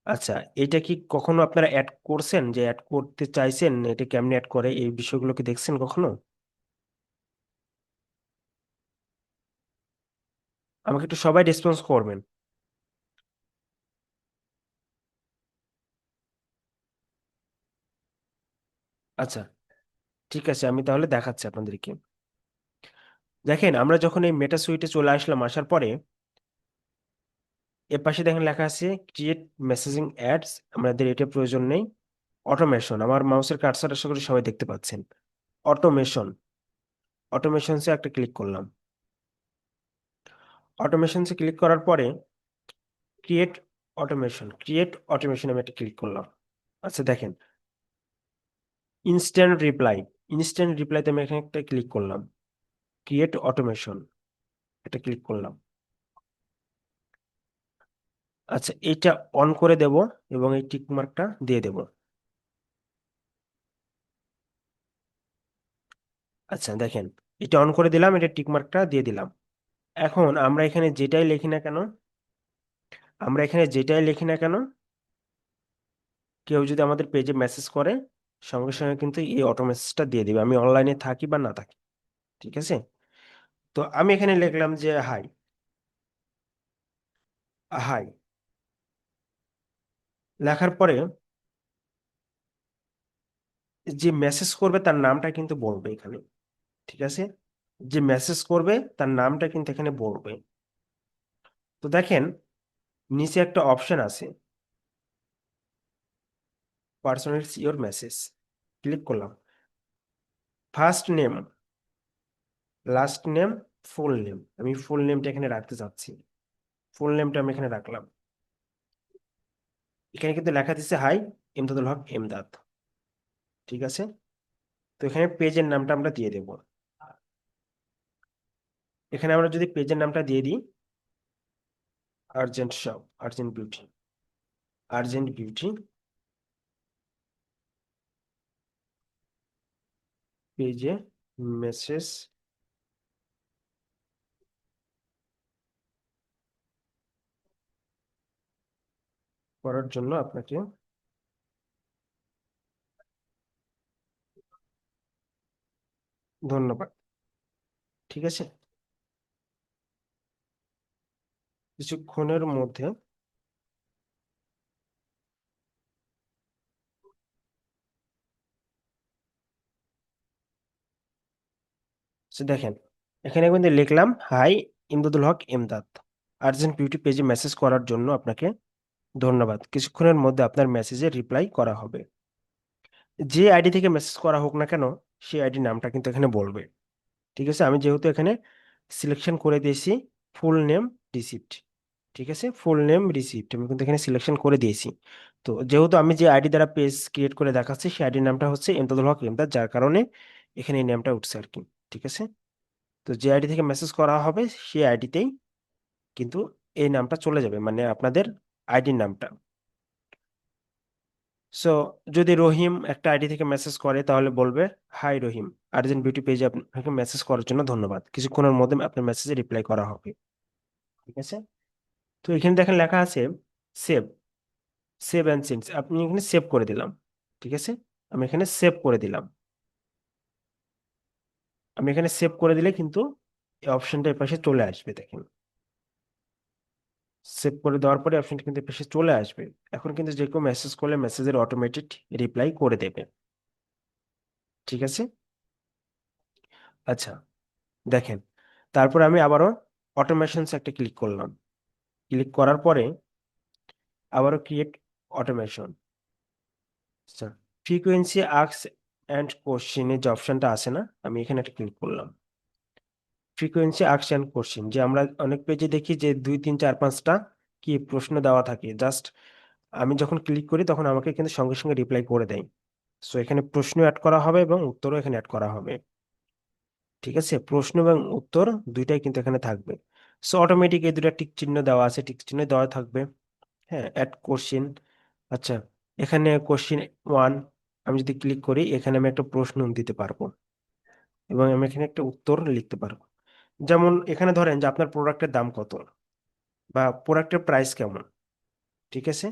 আচ্ছা, এটা কি কখনো আপনারা অ্যাড করছেন, যে অ্যাড করতে চাইছেন, এটা কেমনে অ্যাড করে, এই বিষয়গুলো কি দেখছেন কখনো? আমাকে একটু সবাই রেসপন্স করবেন। আচ্ছা, ঠিক আছে, আমি তাহলে দেখাচ্ছি আপনাদেরকে। দেখেন, আমরা যখন এই মেটা সুইটে চলে আসলাম, আসার পরে এর পাশে দেখেন লেখা আছে ক্রিয়েট মেসেজিং অ্যাডস, আমাদের এটা প্রয়োজন নেই। অটোমেশন, আমার মাউসের কার্সার আশা করি সবাই দেখতে পাচ্ছেন। অটোমেশন, অটোমেশনসে একটা ক্লিক করলাম। অটোমেশনসে ক্লিক করার পরে ক্রিয়েট অটোমেশন, ক্রিয়েট অটোমেশন আমি একটা ক্লিক করলাম। আচ্ছা দেখেন, ইনস্ট্যান্ট রিপ্লাই, ইনস্ট্যান্ট রিপ্লাইতে আমি এখানে একটা ক্লিক করলাম। ক্রিয়েট অটোমেশন এটা ক্লিক করলাম। আচ্ছা এটা অন করে দেব এবং এই টিক মার্কটা দিয়ে দেব। আচ্ছা দেখেন, এটা অন করে দিলাম, এটা টিক মার্কটা দিয়ে দিলাম। এখন আমরা এখানে যেটাই লিখি না কেন, আমরা এখানে যেটাই লিখি না কেন, কেউ যদি আমাদের পেজে মেসেজ করে সঙ্গে সঙ্গে কিন্তু এই অটো মেসেজটা দিয়ে দিবে, আমি অনলাইনে থাকি বা না থাকি। ঠিক আছে, তো আমি এখানে লিখলাম যে হাই, হাই লেখার পরে যে মেসেজ করবে তার নামটা কিন্তু বলবে এখানে। ঠিক আছে, যে মেসেজ করবে তার নামটা কিন্তু এখানে বলবে। তো দেখেন নিচে একটা অপশন আছে, পার্সোনালিটস ইওর মেসেজ, ক্লিক করলাম। First name, last name, full name, আমি ফুল নেমটা এখানে রাখতে চাচ্ছি। ফুল নেমটা আমি এখানে রাখলাম। এখানে কিন্তু লেখা দিচ্ছে হাই ইমদাদুল হক এমদাদ। ঠিক আছে, তো এখানে পেজের নামটা আমরা দিয়ে দেব। এখানে আমরা যদি পেজের নামটা দিয়ে দিই urgent shop, urgent beauty, urgent beauty পেজে মেসেজ করার জন্য আপনাকে ধন্যবাদ। ঠিক আছে, কিছুক্ষণের মধ্যে দেখেন এখানে কিন্তু লিখলাম হাই ইমদাদুল হক এমদাদ, আর্জেন্ট বিউটি পেজে মেসেজ করার জন্য আপনাকে ধন্যবাদ, কিছুক্ষণের মধ্যে আপনার মেসেজে রিপ্লাই করা হবে। যে আইডি থেকে মেসেজ করা হোক না কেন সেই আইডি নামটা কিন্তু এখানে বলবে। ঠিক আছে, আমি যেহেতু এখানে সিলেকশন করে দিয়েছি ফুল নেম রিসিপ্ট, ঠিক আছে, ফুল নেম রিসিপ্ট আমি কিন্তু এখানে সিলেকশন করে দিয়েছি। তো যেহেতু আমি যে আইডি দ্বারা পেজ ক্রিয়েট করে দেখাচ্ছি সেই আইডির নামটা হচ্ছে এমদাদুল হক এমদাদ, যার কারণে এখানে এই নামটা উঠছে আর কি। ঠিক আছে, তো যে আইডি থেকে মেসেজ করা হবে সেই আইডিতেই কিন্তু এই নামটা চলে যাবে, মানে আপনাদের আইডির নামটা। সো যদি রহিম একটা আইডি থেকে মেসেজ করে তাহলে বলবে হাই রহিম, আর্জেন্ট বিউটি পেজে আপনাকে মেসেজ করার জন্য ধন্যবাদ, কিছুক্ষণের মধ্যে আপনার মেসেজে রিপ্লাই করা হবে। ঠিক আছে, তো এখানে দেখেন লেখা আছে সেভ, সেভ অ্যান্ড সেন্ড, আপনি এখানে সেভ করে দিলাম। ঠিক আছে, আমি এখানে সেভ করে দিলাম। আমি এখানে সেভ করে দিলে কিন্তু এই অপশনটা এর পাশে চলে আসবে দেখেন। সেভ করে দেওয়ার পরে অপশনটা কিন্তু এর পাশে চলে আসবে। এখন কিন্তু যে কেউ মেসেজ করলে মেসেজের অটোমেটেড রিপ্লাই করে দেবে। ঠিক আছে, আচ্ছা দেখেন, তারপর আমি আবারও অটোমেশনস একটা ক্লিক করলাম। ক্লিক করার পরে আবারও ক্রিয়েট অটোমেশন। আচ্ছা, ফ্রিকোয়েন্সি আস্ক অ্যান্ড কোশ্চেনের যে অপশনটা আছে না, আমি এখানে একটা ক্লিক করলাম। ফ্রিকোয়েন্সি আস্ক অ্যান্ড কোশ্চেন, যে আমরা অনেক পেজে দেখি যে 2 3 4 5টা কি প্রশ্ন দেওয়া থাকে, জাস্ট আমি যখন ক্লিক করি তখন আমাকে কিন্তু সঙ্গে সঙ্গে রিপ্লাই করে দেয়। সো এখানে প্রশ্ন অ্যাড করা হবে এবং উত্তরও এখানে অ্যাড করা হবে। ঠিক আছে, প্রশ্ন এবং উত্তর দুইটাই কিন্তু এখানে থাকবে। সো অটোমেটিক এই দুটা টিক চিহ্ন দেওয়া আছে, টিক চিহ্ন দেওয়া থাকবে। হ্যাঁ, অ্যাড কোশ্চিন। আচ্ছা, এখানে কোশ্চিন 1 আমি যদি ক্লিক করি এখানে আমি একটা প্রশ্ন দিতে পারবো এবং আমি এখানে একটা উত্তর লিখতে পারবো। যেমন এখানে ধরেন যে আপনার প্রোডাক্টের দাম কত বা প্রোডাক্টের প্রাইস কেমন। ঠিক আছে,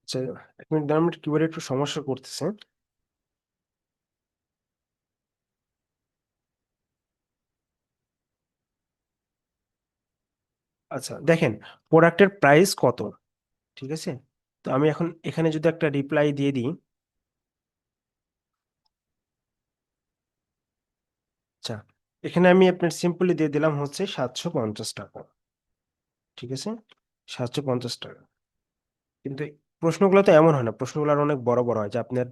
আচ্ছা 1 মিনিট দাঁড়ান, আমার কিবোর্ডে একটু সমস্যা করতেছে। আচ্ছা দেখেন, প্রোডাক্টের প্রাইস কত, ঠিক আছে। তো আমি এখন এখানে যদি একটা রিপ্লাই দিয়ে দিই, আচ্ছা, এখানে আমি আপনার সিম্পলি দিয়ে দিলাম হচ্ছে 750 টাকা, ঠিক আছে, 750 টাকা। কিন্তু প্রশ্নগুলো তো এমন হয় না, প্রশ্নগুলো আর অনেক বড় বড় হয় যে আপনার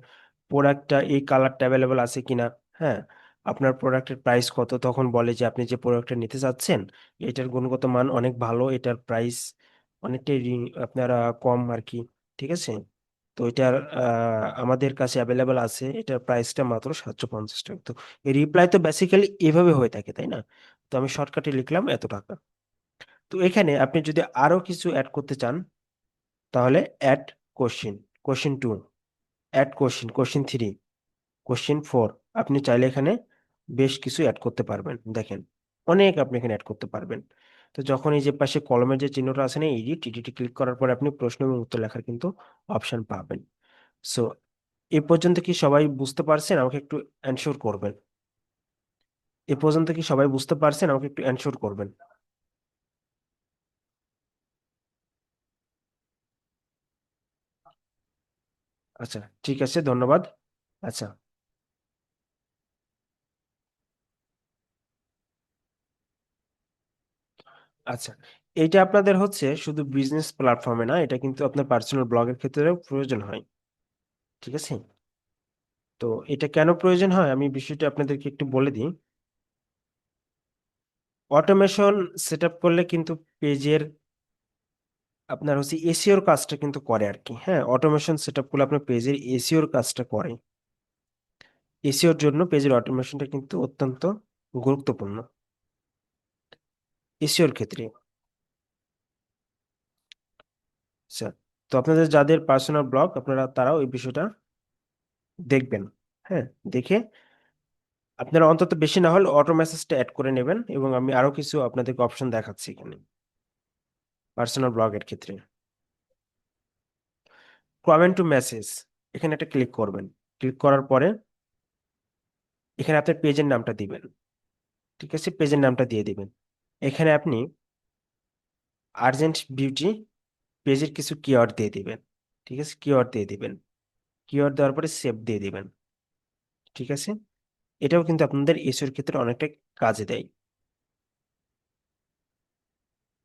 প্রোডাক্টটা এই কালারটা অ্যাভেলেবল আছে কিনা, হ্যাঁ, আপনার প্রোডাক্টের প্রাইস কত, তখন বলে যে আপনি যে প্রোডাক্টটা নিতে চাচ্ছেন এটার গুণগত মান অনেক ভালো, এটার প্রাইস অনেকটাই আপনারা কম আর কি, ঠিক আছে। তো এটার আমাদের কাছে অ্যাভেলেবল আছে, এটার প্রাইসটা মাত্র 750 টাকা। তো এই রিপ্লাই তো বেসিক্যালি এভাবে হয়ে থাকে, তাই না? তো আমি শর্টকাটে লিখলাম এত টাকা। তো এখানে আপনি যদি আরো কিছু অ্যাড করতে চান, তাহলে add question, question 2, add question, question 3, question 4, আপনি চাইলে এখানে বেশ কিছু অ্যাড করতে পারবেন। দেখেন, অনেক আপনি এখানে অ্যাড করতে পারবেন। তো যখন এই যে পাশে কলমের যে চিহ্নটা আছে না, এডিটে ক্লিক করার পরে আপনি প্রশ্ন এবং উত্তর লেখার কিন্তু অপশন পাবেন। সো এ পর্যন্ত কি সবাই বুঝতে পারছেন? আমাকে একটু অ্যানশোর করবেন। এ পর্যন্ত কি সবাই বুঝতে পারছেন? আমাকে একটু অ্যানশোর করবেন। আচ্ছা, ঠিক আছে, ধন্যবাদ। আচ্ছা, আচ্ছা, এইটা আপনাদের হচ্ছে শুধু বিজনেস প্ল্যাটফর্মে না, এটা কিন্তু আপনার পার্সোনাল ব্লগের ক্ষেত্রেও প্রয়োজন হয়, ঠিক আছে। তো এটা কেন প্রয়োজন হয় আমি বিষয়টা আপনাদেরকে একটু বলে দিই। অটোমেশন সেট আপ করলে কিন্তু পেজের আপনার হচ্ছে এসিওর কাজটা কিন্তু করে আর কি, হ্যাঁ, অটোমেশন সেট আপ করলে আপনার পেজের এসিওর কাজটা করে। এসিওর জন্য পেজের অটোমেশনটা কিন্তু অত্যন্ত গুরুত্বপূর্ণ এসিওর ক্ষেত্রে। আচ্ছা, তো আপনাদের যাদের পার্সোনাল ব্লগ আপনারা তারাও এই বিষয়টা দেখবেন, হ্যাঁ, দেখে আপনারা অন্তত বেশি না হলে অটো মেসেজটা অ্যাড করে নেবেন, এবং আমি আরো কিছু আপনাদেরকে অপশন দেখাচ্ছি এখানে পার্সোনাল ব্লগের ক্ষেত্রে। কমেন্ট টু মেসেজ, এখানে একটা ক্লিক করবেন। ক্লিক করার পরে এখানে আপনার পেজের নামটা দিবেন, ঠিক আছে, পেজের নামটা দিয়ে দিবেন। এখানে আপনি আর্জেন্ট বিউটি পেজের কিছু কিওয়ার্ড দিয়ে দিবেন, ঠিক আছে, কিওয়ার্ড দিয়ে দিবেন। কিওয়ার্ড দেওয়ার পরে সেভ দিয়ে দিবেন, ঠিক আছে। এটাও কিন্তু আপনাদের এসইওর ক্ষেত্রে অনেকটা কাজে দেয়।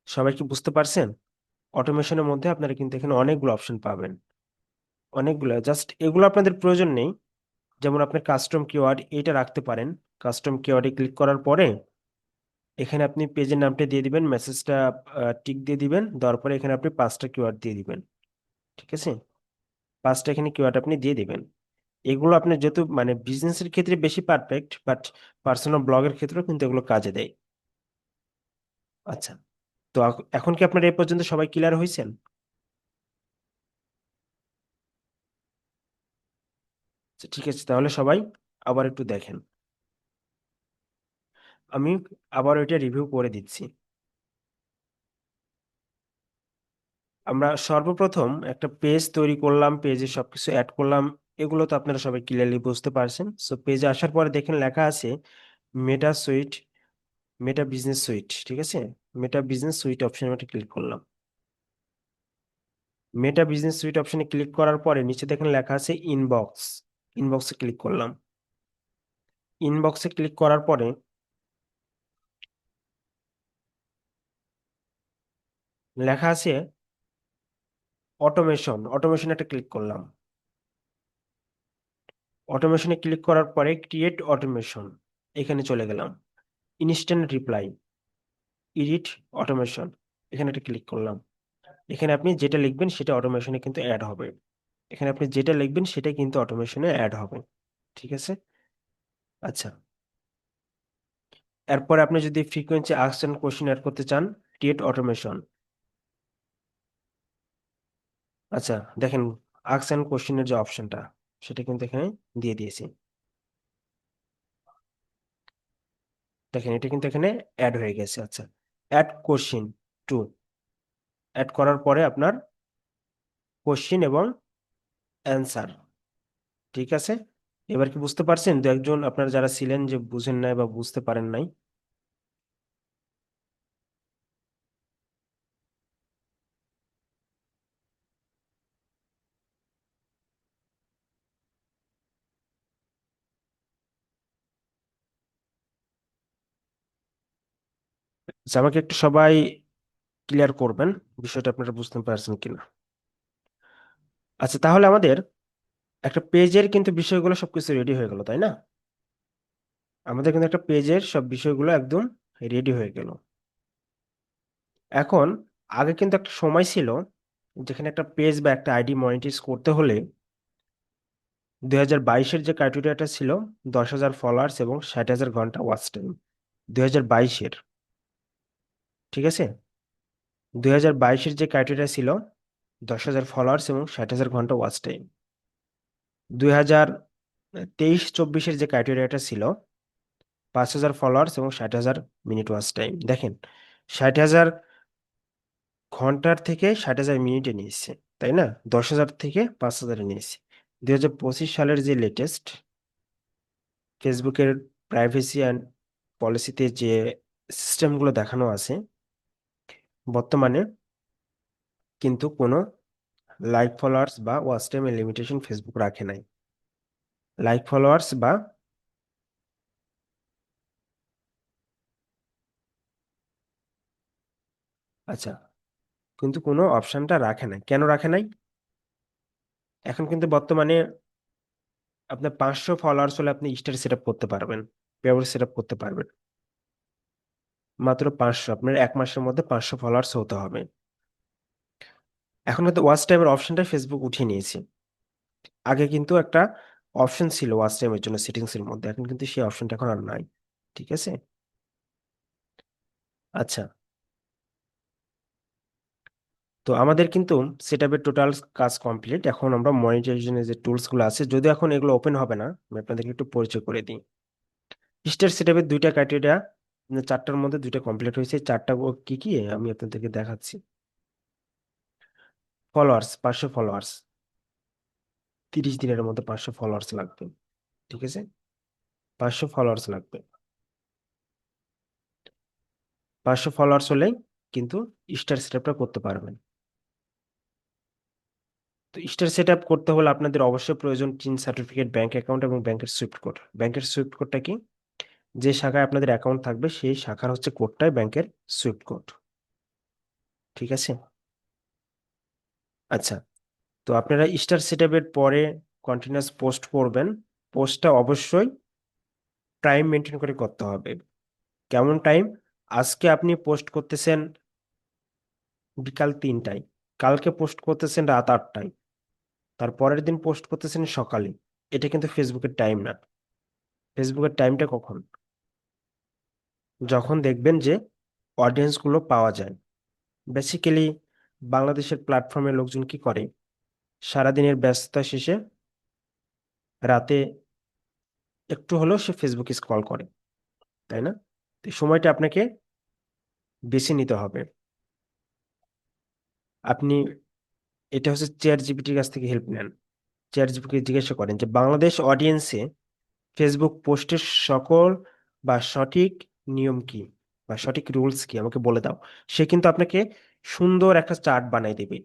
সবাই কি বুঝতে পারছেন? অটোমেশনের মধ্যে আপনারা কিন্তু এখানে অনেকগুলো অপশন পাবেন, অনেকগুলো, জাস্ট এগুলো আপনাদের প্রয়োজন নেই। যেমন আপনার কাস্টম কিওয়ার্ড এটা রাখতে পারেন। কাস্টম কিওয়ার্ডে ক্লিক করার পরে এখানে আপনি পেজের নামটা দিয়ে দিবেন, মেসেজটা টিক দিয়ে দিবেন, দেওয়ার পরে এখানে আপনি 5টা কিওয়ার্ড দিয়ে দিবেন, ঠিক আছে। 5টা এখানে কিওয়ার্ড আপনি দিয়ে দিবেন। এগুলো আপনার যেহেতু মানে বিজনেসের ক্ষেত্রে বেশি পারফেক্ট, বাট পার্সোনাল ব্লগের ক্ষেত্রেও কিন্তু এগুলো কাজে দেয়। আচ্ছা, তো এখন কি আপনার এই পর্যন্ত সবাই ক্লিয়ার হয়েছেন? আচ্ছা, ঠিক আছে, তাহলে সবাই আবার একটু দেখেন। আমি আবার এটা রিভিউ করে দিচ্ছি। আমরা সর্বপ্রথম একটা পেজ তৈরি করলাম, পেজে সবকিছু অ্যাড করলাম, এগুলো তো আপনারা সবাই ক্লিয়ারলি বুঝতে পারছেন। সো পেজে আসার পরে দেখেন লেখা আছে মেটা সুইট, মেটা বিজনেস সুইট, ঠিক আছে। মেটা বিজনেস সুইট অপশনে একটা ক্লিক করলাম। মেটা বিজনেস সুইট অপশনে ক্লিক করার পরে নিচে দেখেন লেখা আছে ইনবক্স, ইনবক্সে ক্লিক করলাম। ইনবক্সে ক্লিক করার পরে লেখা আছে অটোমেশন, অটোমেশন একটা ক্লিক করলাম। অটোমেশনে ক্লিক করার পরে ক্রিয়েট অটোমেশন, এখানে চলে গেলাম। ইনস্ট্যান্ট রিপ্লাই, এডিট অটোমেশন, এখানে একটা ক্লিক করলাম। এখানে আপনি যেটা লিখবেন সেটা অটোমেশনে কিন্তু অ্যাড হবে। এখানে আপনি যেটা লিখবেন সেটা কিন্তু অটোমেশনে অ্যাড হবে, ঠিক আছে। আচ্ছা, এরপর আপনি যদি frequency ask and question add করতে চান, ক্রিয়েট অটোমেশন। আচ্ছা, দেখেন আস্ক এন্ড কোশ্চেনের যে অপশনটা সেটা কিন্তু এখানে দিয়ে দিয়েছি। দেখেন এটা কিন্তু এখানে অ্যাড হয়ে গেছে। আচ্ছা, অ্যাড কোশ্চেন 2, অ্যাড করার পরে আপনার কোশ্চেন এবং অ্যান্সার, ঠিক আছে। এবার কি বুঝতে পারছেন? দু একজন আপনারা যারা ছিলেন যে বুঝেন নাই বা বুঝতে পারেন নাই। আচ্ছা, আমাকে একটু সবাই ক্লিয়ার করবেন বিষয়টা, আপনারা বুঝতে পারছেন কিনা। আচ্ছা, তাহলে আমাদের একটা পেজের কিন্তু বিষয়গুলো সবকিছু রেডি হয়ে গেল, তাই না? আমাদের কিন্তু একটা পেজের সব বিষয়গুলো একদম রেডি হয়ে গেল। এখন আগে কিন্তু একটা সময় ছিল যেখানে একটা পেজ বা একটা আইডি মনিটাইজ করতে হলে 2022-এর যে ক্রাইটেরিয়াটা ছিল, 10,000 ফলোয়ার্স এবং 60,000 ঘন্টা ওয়াচ টাইম। 2022-এর, ঠিক আছে? 2022-এর যে ক্রাইটেরিয়া ছিল 10,000 ফলোয়ার্স এবং 60,000 ঘন্টা ওয়াচ টাইম। 2023-24-এর যে ক্রাইটেরিয়াটা ছিল 5,000 ফলোয়ার্স এবং 60,000 মিনিট ওয়াচ টাইম। দেখেন, 60,000 ঘন্টার থেকে 60,000 মিনিটে নিয়েছে, তাই না? 10,000 থেকে 5,000-এ নিয়েছে। 2025 সালের যে লেটেস্ট ফেসবুকের প্রাইভেসি অ্যান্ড পলিসিতে যে সিস্টেমগুলো দেখানো আছে, বর্তমানে কিন্তু কোনো লাইক ফলোয়ার্স বা ওয়াচ টাইমের লিমিটেশন ফেসবুক রাখে নাই। লাইক ফলোয়ার্স বা, আচ্ছা, কিন্তু কোনো অপশনটা রাখে নাই। কেন রাখে নাই? এখন কিন্তু বর্তমানে আপনার 500 ফলোয়ার্স হলে আপনি স্টার সেট আপ করতে পারবেন, পেজ সেট আপ করতে পারবেন। মাত্র 500, আপনার 1 মাসের মধ্যে 500 ফলোয়ার্স হতে হবে। এখন কিন্তু ওয়াচ টাইমের অপশনটা ফেসবুক উঠিয়ে নিয়েছে। আগে কিন্তু একটা অপশন ছিল ওয়াচ টাইমের জন্য সেটিংস এর মধ্যে, এখন কিন্তু সেই অপশনটা এখন আর নাই। ঠিক আছে? আচ্ছা, তো আমাদের কিন্তু সেটআপের টোটাল কাজ কমপ্লিট। এখন আমরা মনিটাইজেশনের যে টুলস গুলো আছে, যদিও এখন এগুলো ওপেন হবে না, আমি আপনাদেরকে একটু পরিচয় করে দিই। স্টার সেটআপের দুইটা ক্রাইটেরিয়া, চারটার মধ্যে দুইটা কমপ্লিট হয়েছে। চারটা কি কি আমি আপনাদেরকে দেখাচ্ছি। ফলোয়ার্স, 500 ফলোয়ার্স, 30 দিনের মধ্যে 500 ফলোয়ার্স লাগবে। ঠিক আছে? 500 ফলোয়ার্স লাগবে। 500 ফলোয়ার্স হলেই কিন্তু স্টার সেটআপটা করতে পারবেন। তো স্টার সেটআপ করতে হলে আপনাদের অবশ্যই প্রয়োজন টিন সার্টিফিকেট, ব্যাংক অ্যাকাউন্ট এবং ব্যাংকের সুইফট কোড। ব্যাংকের সুইফট কোডটা কি? যে শাখায় আপনাদের অ্যাকাউন্ট থাকবে সেই শাখার হচ্ছে কোডটাই ব্যাংকের সুইফট কোড। ঠিক আছে? আচ্ছা, তো আপনারা স্টার সেটআপের পরে কন্টিনিউয়াস পোস্ট করবেন। পোস্টটা অবশ্যই টাইম মেনটেন করে করতে হবে। কেমন টাইম? আজকে আপনি পোস্ট করতেছেন বিকাল 3টায়, কালকে পোস্ট করতেছেন রাত 8টায়, তার পরের দিন পোস্ট করতেছেন সকালে। এটা কিন্তু ফেসবুকের টাইম না। ফেসবুকের টাইমটা কখন? যখন দেখবেন যে অডিয়েন্স গুলো পাওয়া যায়। বেসিক্যালি বাংলাদেশের প্ল্যাটফর্মে লোকজন কি করে, সারাদিনের ব্যস্ততা শেষে রাতে একটু হলেও সে ফেসবুকে স্ক্রল করে, তাই না? তো এই সময়টা আপনাকে বেছে নিতে হবে। আপনি, এটা হচ্ছে চ্যাট জিপিটির কাছ থেকে হেল্প নেন। চ্যাট জিপিটি জিজ্ঞাসা করেন যে বাংলাদেশ অডিয়েন্সে ফেসবুক পোস্টের সকল বা সঠিক নিয়ম কি বা সঠিক রুলস কি আমাকে বলে দাও। সে কিন্তু আপনাকে সুন্দর একটা চার্ট বানাই দেবে।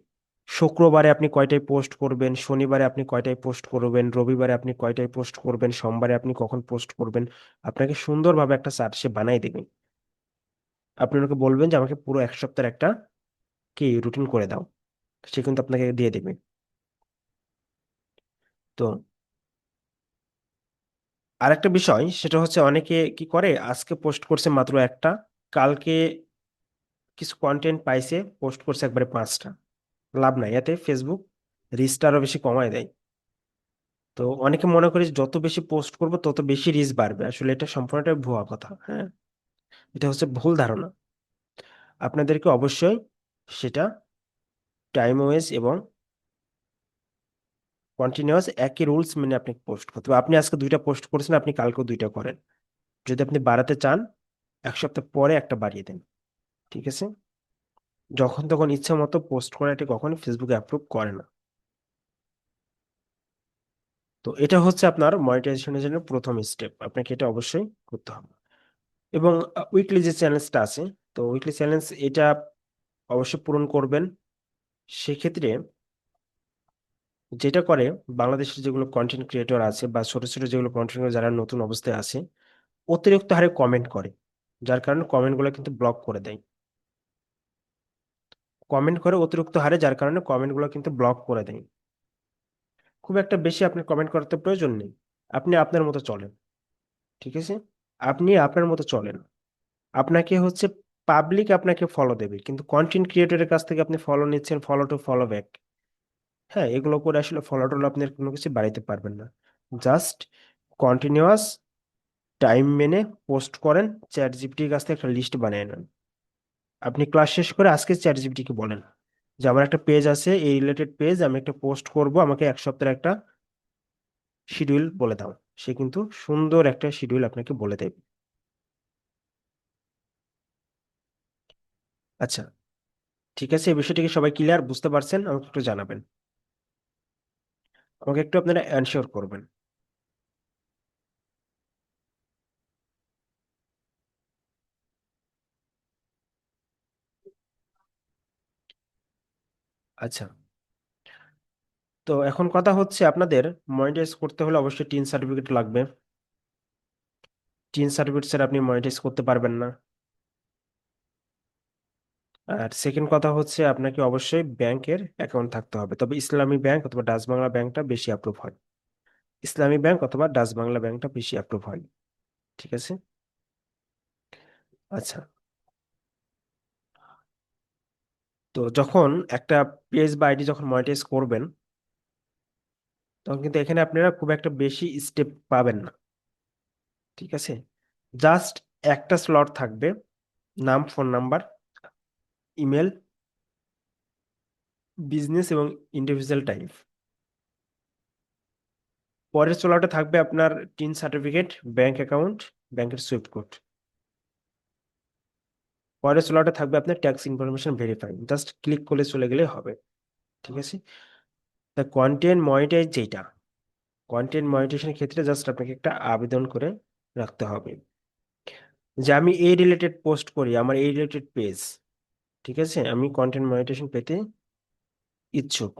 শুক্রবারে আপনি কয়টায় পোস্ট করবেন, শনিবারে আপনি কয়টায় পোস্ট করবেন, রবিবারে আপনি কয়টায় পোস্ট করবেন, সোমবারে আপনি কখন পোস্ট করবেন। আপনাকে সুন্দরভাবে একটা চার্ট সে বানাই দেবে। আপনি ওনাকে বলবেন যে আমাকে পুরো 1 সপ্তাহের একটা কি রুটিন করে দাও, সে কিন্তু আপনাকে দিয়ে দেবে। তো আরেকটা বিষয় সেটা হচ্ছে, অনেকে কি করে আজকে পোস্ট করছে মাত্র একটা, কালকে কিছু কন্টেন্ট পাইছে পোস্ট করছে একবারে 5টা। লাভ নাই, এতে ফেসবুক রিচটা আরো বেশি কমায় দেয়। তো অনেকে মনে করে যে যত বেশি পোস্ট করব তত বেশি রিচ বাড়বে, আসলে এটা সম্পূর্ণটাই ভুয়া কথা। হ্যাঁ, এটা হচ্ছে ভুল ধারণা। আপনাদেরকে অবশ্যই সেটা টাইম ওয়েজ এবং কন্টিনিউয়াস একই রুলস মেনে আপনি পোস্ট করতে হবে। আপনি আজকে 2টা পোস্ট করেছেন, আপনি কালকেও 2টা করেন। যদি আপনি বাড়াতে চান 1 সপ্তাহ পরে একটা বাড়িয়ে দেন। ঠিক আছে? যখন তখন ইচ্ছা মতো পোস্ট করা এটা কখনো ফেসবুক অ্যাপ্রুভ করে না। তো এটা হচ্ছে আপনার মনিটাইজেশনের জন্য প্রথম স্টেপ, আপনাকে এটা অবশ্যই করতে হবে। এবং উইকলি যে চ্যালেঞ্জটা আছে, তো উইকলি চ্যালেঞ্জ এটা অবশ্যই পূরণ করবেন। সেক্ষেত্রে যেটা করে, বাংলাদেশের যেগুলো কন্টেন্ট ক্রিয়েটর আছে বা ছোট ছোট যেগুলো কন্টেন্ট যারা নতুন অবস্থায় আছে, অতিরিক্ত হারে কমেন্ট করে। যার কারণে কমেন্টগুলো কিন্তু ব্লক করে দেয়। কমেন্ট করে অতিরিক্ত হারে, যার কারণে কমেন্টগুলো কিন্তু ব্লক করে দেয়। খুব একটা বেশি আপনার কমেন্ট করতে প্রয়োজন নেই। আপনি আপনার মতো চলেন। ঠিক আছে, আপনি আপনার মতো চলেন। আপনাকে হচ্ছে পাবলিক আপনাকে ফলো দেবে, কিন্তু কন্টেন্ট ক্রিয়েটরের কাছ থেকে আপনি ফলো নিচ্ছেন, ফলো টু ফলো ব্যাক। হ্যাঁ, এগুলো করে আসলে ফলো টলো আপনি আর কোনো কিছু বাড়াইতে পারবেন না। জাস্ট কন্টিনিউয়াস টাইম মেনে পোস্ট করেন, চ্যাট জিপিটির কাছ থেকে একটা লিস্ট বানিয়ে নেন। আপনি ক্লাস শেষ করে আজকে চ্যাট জিপিটিকে বলেন যে আমার একটা পেজ আছে, এই রিলেটেড পেজ, আমি একটা পোস্ট করব, আমাকে এক সপ্তাহের একটা শিডিউল বলে দাও। সে কিন্তু সুন্দর একটা শিডিউল আপনাকে বলে দেবে। আচ্ছা, ঠিক আছে, এই বিষয়টিকে সবাই ক্লিয়ার বুঝতে পারছেন? আমাকে একটু জানাবেন, আমাকে একটু আপনারা অ্যানশিওর করবেন। আচ্ছা, তো এখন কথা হচ্ছে আপনাদের মনিটাইজ করতে হলে অবশ্যই টিন সার্টিফিকেট লাগবে। টিন সার্টিফিকেট ছাড়া আপনি মনিটাইজ করতে পারবেন না। আর সেকেন্ড কথা হচ্ছে আপনাকে অবশ্যই ব্যাংকের অ্যাকাউন্ট থাকতে হবে, তবে ইসলামী ব্যাংক অথবা ডাচ বাংলা ব্যাংকটা বেশি অ্যাপ্রুভ হয়। ইসলামী ব্যাংক অথবা ডাচ বাংলা ব্যাংকটা বেশি অ্যাপ্রুভ হয়। ঠিক আছে। আচ্ছা, তো যখন একটা পেজ বা আইডি যখন মনিটাইজ করবেন, তখন কিন্তু এখানে আপনারা খুব একটা বেশি স্টেপ পাবেন না। ঠিক আছে, জাস্ট একটা স্লট থাকবে, নাম, ফোন নাম্বার, ইমেল, বিজনেস এবং ইন্ডিভিজুয়াল টাইপ। পরের স্লটে থাকবে আপনার টিন সার্টিফিকেট, ব্যাংক অ্যাকাউন্ট, ব্যাংকের সুইফট কোড। পরের স্লটে থাকবে আপনার tax information verify, just click করলে চলে গেলে হবে। ঠিক আছে। তা কন্টেন্ট মনিটাইজ যেটা, কন্টেন্ট মনিটাইজেশনের ক্ষেত্রে জাস্ট আপনাকে একটা আবেদন করে রাখতে হবে যে আমি এই রিলেটেড পোস্ট করি, আমার এই রিলেটেড পেজ। ঠিক আছে, আমি কন্টেন্ট মনিটাইজেশন পেতে ইচ্ছুক।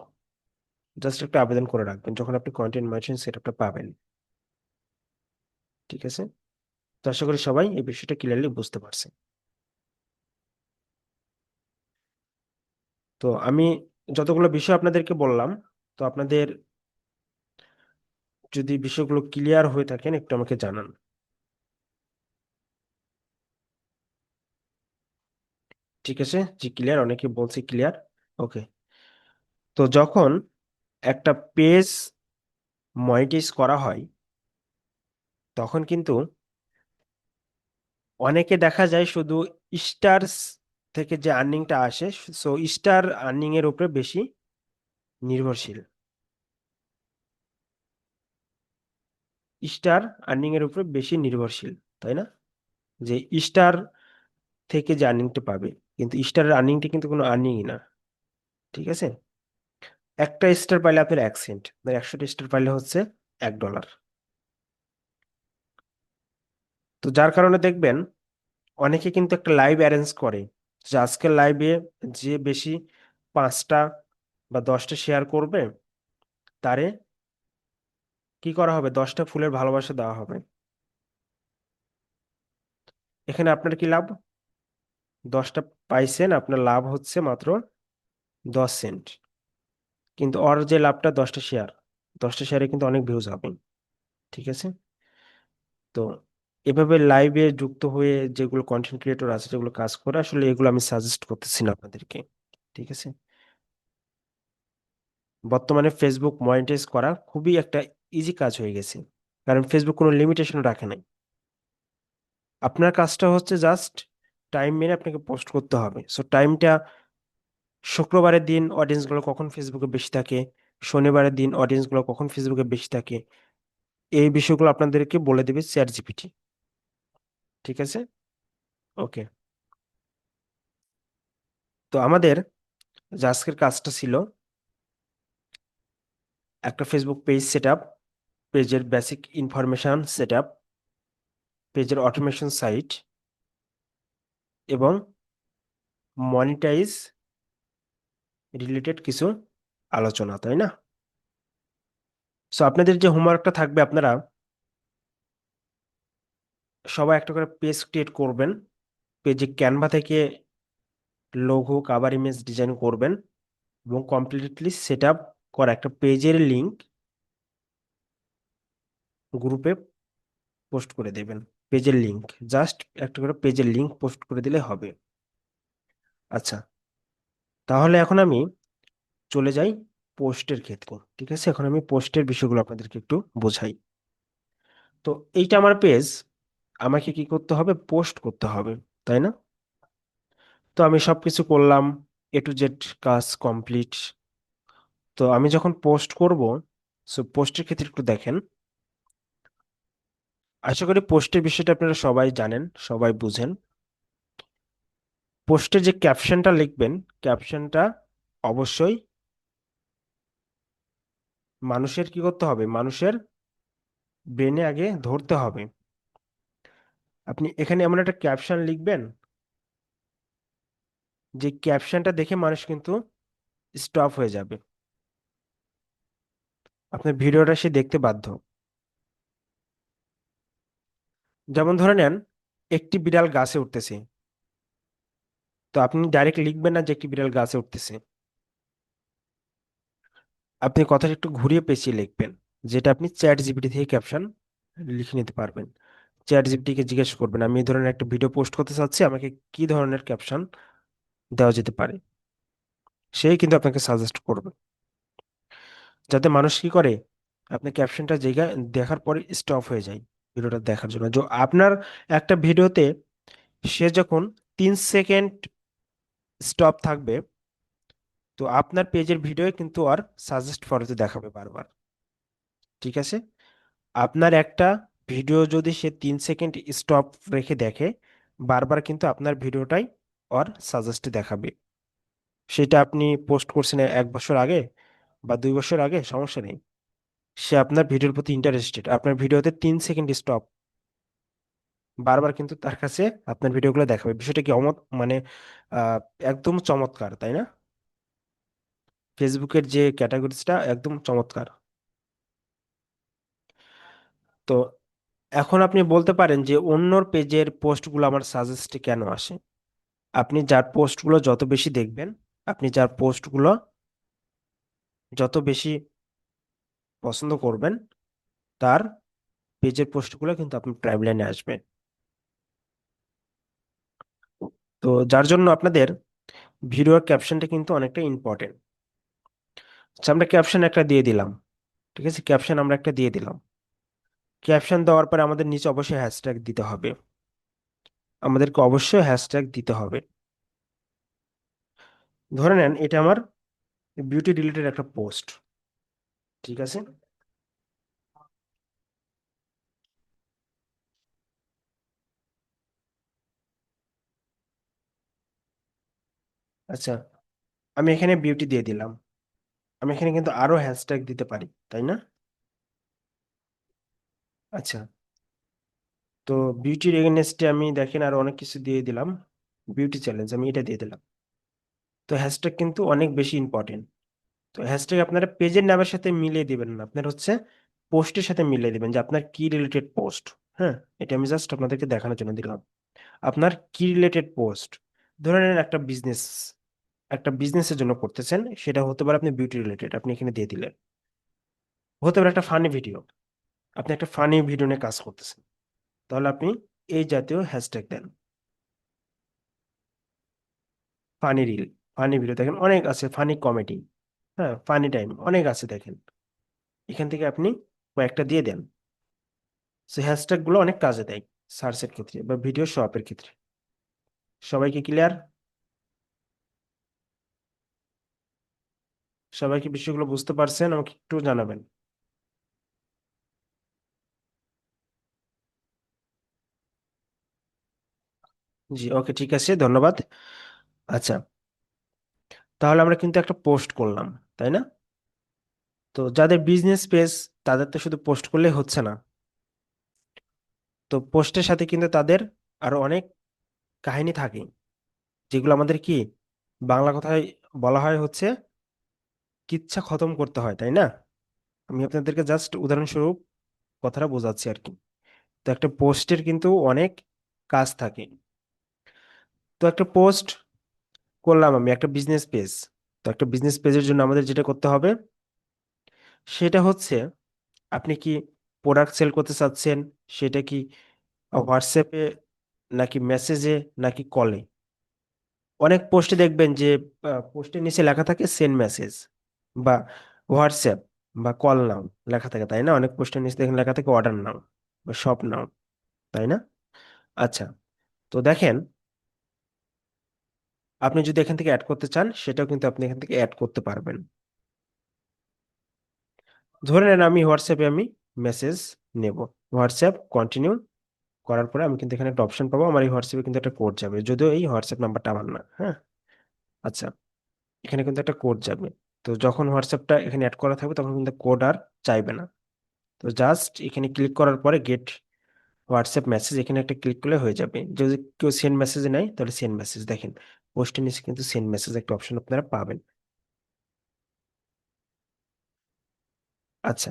জাস্ট একটা আবেদন করে রাখবেন যখন আপনি কন্টেন্ট মনিটাইজেশন সেটআপটা পাবেন। ঠিক আছে, তো আশা করি সবাই এই বিষয়টা ক্লিয়ারলি বুঝতে পারছে। তো আমি যতগুলো বিষয় আপনাদেরকে বললাম, তো আপনাদের যদি বিষয়গুলো ক্লিয়ার হয়ে থাকেন একটু আমাকে জানান। ঠিক আছে, জি ক্লিয়ার, অনেকে বলছে ক্লিয়ার। ওকে, তো যখন একটা পেজ মনিটাইজ করা হয়, তখন কিন্তু অনেকে দেখা যায় শুধু স্টারস থেকে যে আর্নিংটা আসে, সো স্টার আর্নিং এর উপরে বেশি নির্ভরশীল। স্টার আর্নিং এর উপরে বেশি নির্ভরশীল, তাই না? যে স্টার থেকে যে আর্নিংটা পাবে, কিন্তু স্টারের আর্নিংটা কিন্তু কোনো আর্নিংই না। ঠিক আছে, একটা স্টার পাইলে আপনার 1 সেন্ট, 100টা স্টার পাইলে হচ্ছে $1। তো যার কারণে দেখবেন অনেকে কিন্তু একটা লাইভ অ্যারেঞ্জ করে যে আজকের লাইভে যে বেশি 5টা বা 10টা শেয়ার করবে, তারে কি করা হবে, 10টা ফুলের ভালোবাসা দেওয়া হবে। এখানে আপনার কি লাভ? 10টা পাইছেন, আপনার লাভ হচ্ছে মাত্র 10 সেন্ট। কিন্তু ওর যে লাভটা 10টা শেয়ার, 10টা শেয়ারে কিন্তু অনেক ভিউজ হবে। ঠিক আছে, তো এভাবে লাইভে যুক্ত হয়ে যেগুলো কন্টেন্ট ক্রিয়েটর আছে, যেগুলো কাজ করে, আসলে এগুলো আমি সাজেস্ট করতেছি না আপনাদেরকে। ঠিক আছে, বর্তমানে ফেসবুক মনিটাইজ করা খুবই একটা ইজি কাজ হয়ে গেছে, কারণ ফেসবুক কোনো লিমিটেশন রাখে নাই। আপনার কাজটা হচ্ছে জাস্ট টাইম মেনে আপনাকে পোস্ট করতে হবে। সো টাইমটা, শুক্রবারের দিন অডিয়েন্স গুলো কখন ফেসবুকে বেশি থাকে, শনিবারের দিন অডিয়েন্স গুলো কখন ফেসবুকে বেশি থাকে, এই বিষয়গুলো আপনাদেরকে বলে দেবে চ্যাট জিপিটি। ঠিক আছে, ওকে। তো আমাদের যে আজকের কাজটা ছিল একটা ফেসবুক পেজ সেট আপ, পেজের বেসিক ইনফরমেশন সেট আপ, পেজের অটোমেশন সাইট এবং মনিটাইজ রিলেটেড কিছু আলোচনা, তাই না? সো আপনাদের যে হোমওয়ার্কটা থাকবে, আপনারা সবাই একটা করে পেজ ক্রিয়েট করবেন, পেজে ক্যানভা থেকে লোগো কভার ইমেজ ডিজাইন করবেন এবং কমপ্লিটলি সেট আপ করা একটা পেজের লিংক গ্রুপে পোস্ট করে দেবেন। পেজের লিংক, জাস্ট একটা করে পেজের লিংক পোস্ট করে দিলে হবে। আচ্ছা, তাহলে এখন আমি চলে যাই পোস্টের ক্ষেত্রে। ঠিক আছে, এখন আমি পোস্টের বিষয়গুলো আপনাদেরকে একটু বোঝাই। তো এইটা আমার পেজ, আমাকে কি করতে হবে? পোস্ট করতে হবে, তাই না? তো আমি সবকিছু করলাম, A to Z কাজ কমপ্লিট। তো আমি যখন পোস্ট করব, সো পোস্টের ক্ষেত্রে একটু দেখেন। আশা করি পোস্টের বিষয়টা আপনারা সবাই জানেন, সবাই বুঝেন। পোস্টে যে ক্যাপশনটা লিখবেন, ক্যাপশনটা অবশ্যই মানুষের কি করতে হবে? মানুষের ব্রেনে আগে ধরতে হবে। আপনি এখানে এমন একটা ক্যাপশন লিখবেন যে ক্যাপশনটা দেখে মানুষ কিন্তু স্টপ হয়ে যাবে, আপনার ভিডিওটা সে দেখতে বাধ্য। যেমন ধরে নেন, একটি বিড়াল গাছে উঠতেছে। তো আপনি ডাইরেক্ট লিখবেন না যে একটি বিড়াল গাছে উঠতেছে, আপনি কথাটা একটু ঘুরিয়ে পেঁচিয়ে লিখবেন, যেটা আপনি চ্যাট জিপিটি থেকে ক্যাপশন লিখে নিতে পারবেন। চ্যাট জিপিটি কে জিজ্ঞেস করবেন আমি এই ধরনের একটা ভিডিও পোস্ট করতে চাচ্ছি, আমাকে কি ধরনের ক্যাপশন দেওয়া যেতে পারে, সেই কিন্তু আপনাকে সাজেস্ট করবে। যাতে মানুষ কি করে, আপনার ক্যাপশনটা জায়গায় দেখার পরে স্টপ হয়ে যায় ভিডিওটা দেখার জন্য। যে আপনার একটা ভিডিওতে সে যখন 3 সেকেন্ড স্টপ থাকবে, তো আপনার পেজের ভিডিও কিন্তু আর সাজেস্ট ফরতে দেখাবে বারবার। ঠিক আছে, আপনার একটা ভিডিও যদি সে 3 সেকেন্ড স্টপ রেখে দেখে, বারবার কিন্তু আপনার ভিডিওটাই ওর সাজেস্টে দেখাবে। সেটা আপনি পোস্ট করছেন 1 বছর আগে বা 2 বছর আগে, সমস্যা নেই। সে আপনার ভিডিওর প্রতি ইন্টারেস্টেড, আপনার ভিডিওতে 3 সেকেন্ড স্টপ বারবার কিন্তু তার কাছে আপনার ভিডিওগুলো দেখাবে। বিষয়টা কি অমত মানে আহ একদম চমৎকার, তাই না? ফেসবুকের যে ক্যাটাগরিজটা একদম চমৎকার। তো এখন আপনি বলতে পারেন যে অন্যর পেজের পোস্টগুলো আমার সাজেস্টে কেন আসে? আপনি যার পোস্টগুলো যত বেশি দেখবেন, আপনি যার পোস্টগুলো যত বেশি পছন্দ করবেন, তার পেজের পোস্টগুলো কিন্তু আপনার টাইমলাইনে আসবে। তো যার জন্য আপনাদের ভিডিওর ক্যাপশনটা কিন্তু অনেকটা ইম্পর্টেন্ট। আচ্ছা, আমরা ক্যাপশন একটা দিয়ে দিলাম। ঠিক আছে, ক্যাপশন আমরা একটা দিয়ে দিলাম। ক্যাপশন দেওয়ার পরে আমাদের নিচে অবশ্যই হ্যাশট্যাগ দিতে হবে, আমাদেরকে অবশ্যই হ্যাশট্যাগ দিতে হবে। ধরে নেন এটা আমার বিউটি রিলেটেড একটা পোস্ট। ঠিক আছে, আচ্ছা, আমি এখানে বিউটি দিয়ে দিলাম। আমি এখানে কিন্তু আরো হ্যাশট্যাগ দিতে পারি, তাই না? আচ্ছা, তো বিউটির এগেনস্টে আমি দেখেন আরো অনেক কিছু দিয়ে দিলাম। বিউটি চ্যালেঞ্জ আমি এটা দিয়ে দিলাম। তো হ্যাশট্যাগ কিন্তু অনেক বেশি ইম্পর্টেন্ট। তো হ্যাশট্যাগ আপনারা পেজের নামের সাথে মিলিয়ে দিবেন না, আপনার হচ্ছে পোস্টের সাথে মিলিয়ে দিবেন যে আপনার কি রিলেটেড পোস্ট। হ্যাঁ, এটা আমি জাস্ট আপনাদেরকে দেখানোর জন্য দিলাম। আপনার কি রিলেটেড পোস্ট, ধরে নেন একটা বিজনেস, একটা বিজনেসের জন্য করতেছেন, সেটা হতে পারে আপনি বিউটি রিলেটেড, আপনি এখানে দিয়ে দিলেন। হতে পারে একটা ফানি ভিডিও, আপনি একটা ফানি ভিডিও নিয়ে কাজ করতেছেন, তাহলে আপনি এই জাতীয় হ্যাশট্যাগ দেন। ফানি রিল, ফানি ভিডিও দেখেন অনেক আছে, ফানি কমেডি, হ্যাঁ ফানি টাইম অনেক আছে দেখেন, এখান থেকে আপনি কয়েকটা দিয়ে দেন। সো হ্যাশট্যাগ গুলো অনেক কাজে দেয় সার্চের ক্ষেত্রে বা ভিডিও শো আপের ক্ষেত্রে। সবাইকে ক্লিয়ার? সবাইকে বিষয়গুলো বুঝতে পারছেন? আমাকে একটু জানাবেন। জি, ওকে, ঠিক আছে, ধন্যবাদ। আচ্ছা, তাহলে আমরা কিন্তু একটা পোস্ট করলাম, তাই না? তো যাদের বিজনেস পেজ, তাদের তো শুধু পোস্ট করলে হচ্ছে না। তো পোস্টের সাথে কিন্তু তাদের আরো অনেক কাহিনী থাকে, যেগুলো আমাদের কি বাংলা কথায় বলা হয় হচ্ছে কিচ্ছা খতম করতে হয়, তাই না? আমি আপনাদেরকে জাস্ট উদাহরণস্বরূপ কথাটা বোঝাচ্ছি আর কি। তো একটা পোস্টের কিন্তু অনেক কাজ থাকে। তো একটা পোস্ট করলাম আমি, একটা বিজনেস পেজ। তো একটা বিজনেস পেজের জন্য আমাদের যেটা করতে হবে সেটা হচ্ছে, আপনি কি প্রোডাক্ট সেল করতে চাচ্ছেন, সেটা কি হোয়াটসঅ্যাপে নাকি মেসেজে নাকি কলে। অনেক পোস্টে দেখবেন যে পোস্টের নিচে লেখা থাকে সেন্ড মেসেজ বা হোয়াটসঅ্যাপ বা কল নাও লেখা থাকে, তাই না? অনেক পোস্টের নিচে দেখেন লেখা থাকে অর্ডার নাও বা শপ নাও, তাই না? আচ্ছা, তো দেখেন, আপনি যদি এখান থেকে অ্যাড করতে চান সেটাও কিন্তু আপনি এখান থেকে অ্যাড করতে পারবেন। ধরে নেন আমি হোয়াটসঅ্যাপে আমি মেসেজ নেব, হোয়াটসঅ্যাপ কন্টিনিউ করার পরে আমি কিন্তু এখানে একটা অপশন পাবো, আমার এই হোয়াটসঅ্যাপে কিন্তু একটা কোড যাবে, যদিও এই হোয়াটসঅ্যাপ নাম্বারটা আমার না, হ্যাঁ। আচ্ছা, এখানে কিন্তু একটা কোড যাবে। তো যখন হোয়াটসঅ্যাপটা এখানে অ্যাড করা থাকবে তখন কিন্তু কোড আর চাইবে না। তো জাস্ট এখানে ক্লিক করার পরে গেট হোয়াটসঅ্যাপ মেসেজ, এখানে একটা ক্লিক করলে হয়ে যাবে। যদি কেউ সেন্ড মেসেজ নেয় তাহলে সেন্ড মেসেজ, দেখেন পোস্টের নিচে কিন্তু সেন্ড মেসেজ একটা অপশন আপনারা পাবেন। আচ্ছা,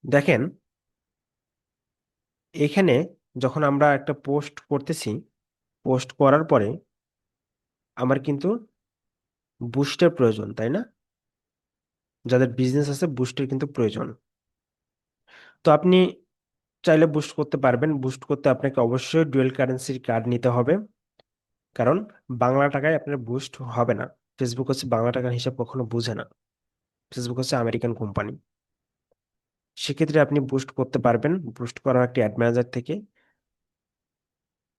দেখেন এখানে যখন আমরা একটা পোস্ট করতেছি, পোস্ট করার পরে আমার কিন্তু বুস্টের প্রয়োজন, তাই না? যাদের বিজনেস আছে বুস্টের কিন্তু প্রয়োজন। তো আপনি চাইলে বুস্ট করতে পারবেন। বুস্ট করতে আপনাকে অবশ্যই ডুয়েল কারেন্সির কার্ড নিতে হবে, কারণ বাংলা টাকায় আপনার বুস্ট হবে না। ফেসবুক হচ্ছে বাংলা টাকার হিসাব কখনো বুঝে না, ফেসবুক হচ্ছে আমেরিকান কোম্পানি। সেক্ষেত্রে আপনি বুস্ট করতে পারবেন বুস্ট করার একটি অ্যাড ম্যানেজার থেকে।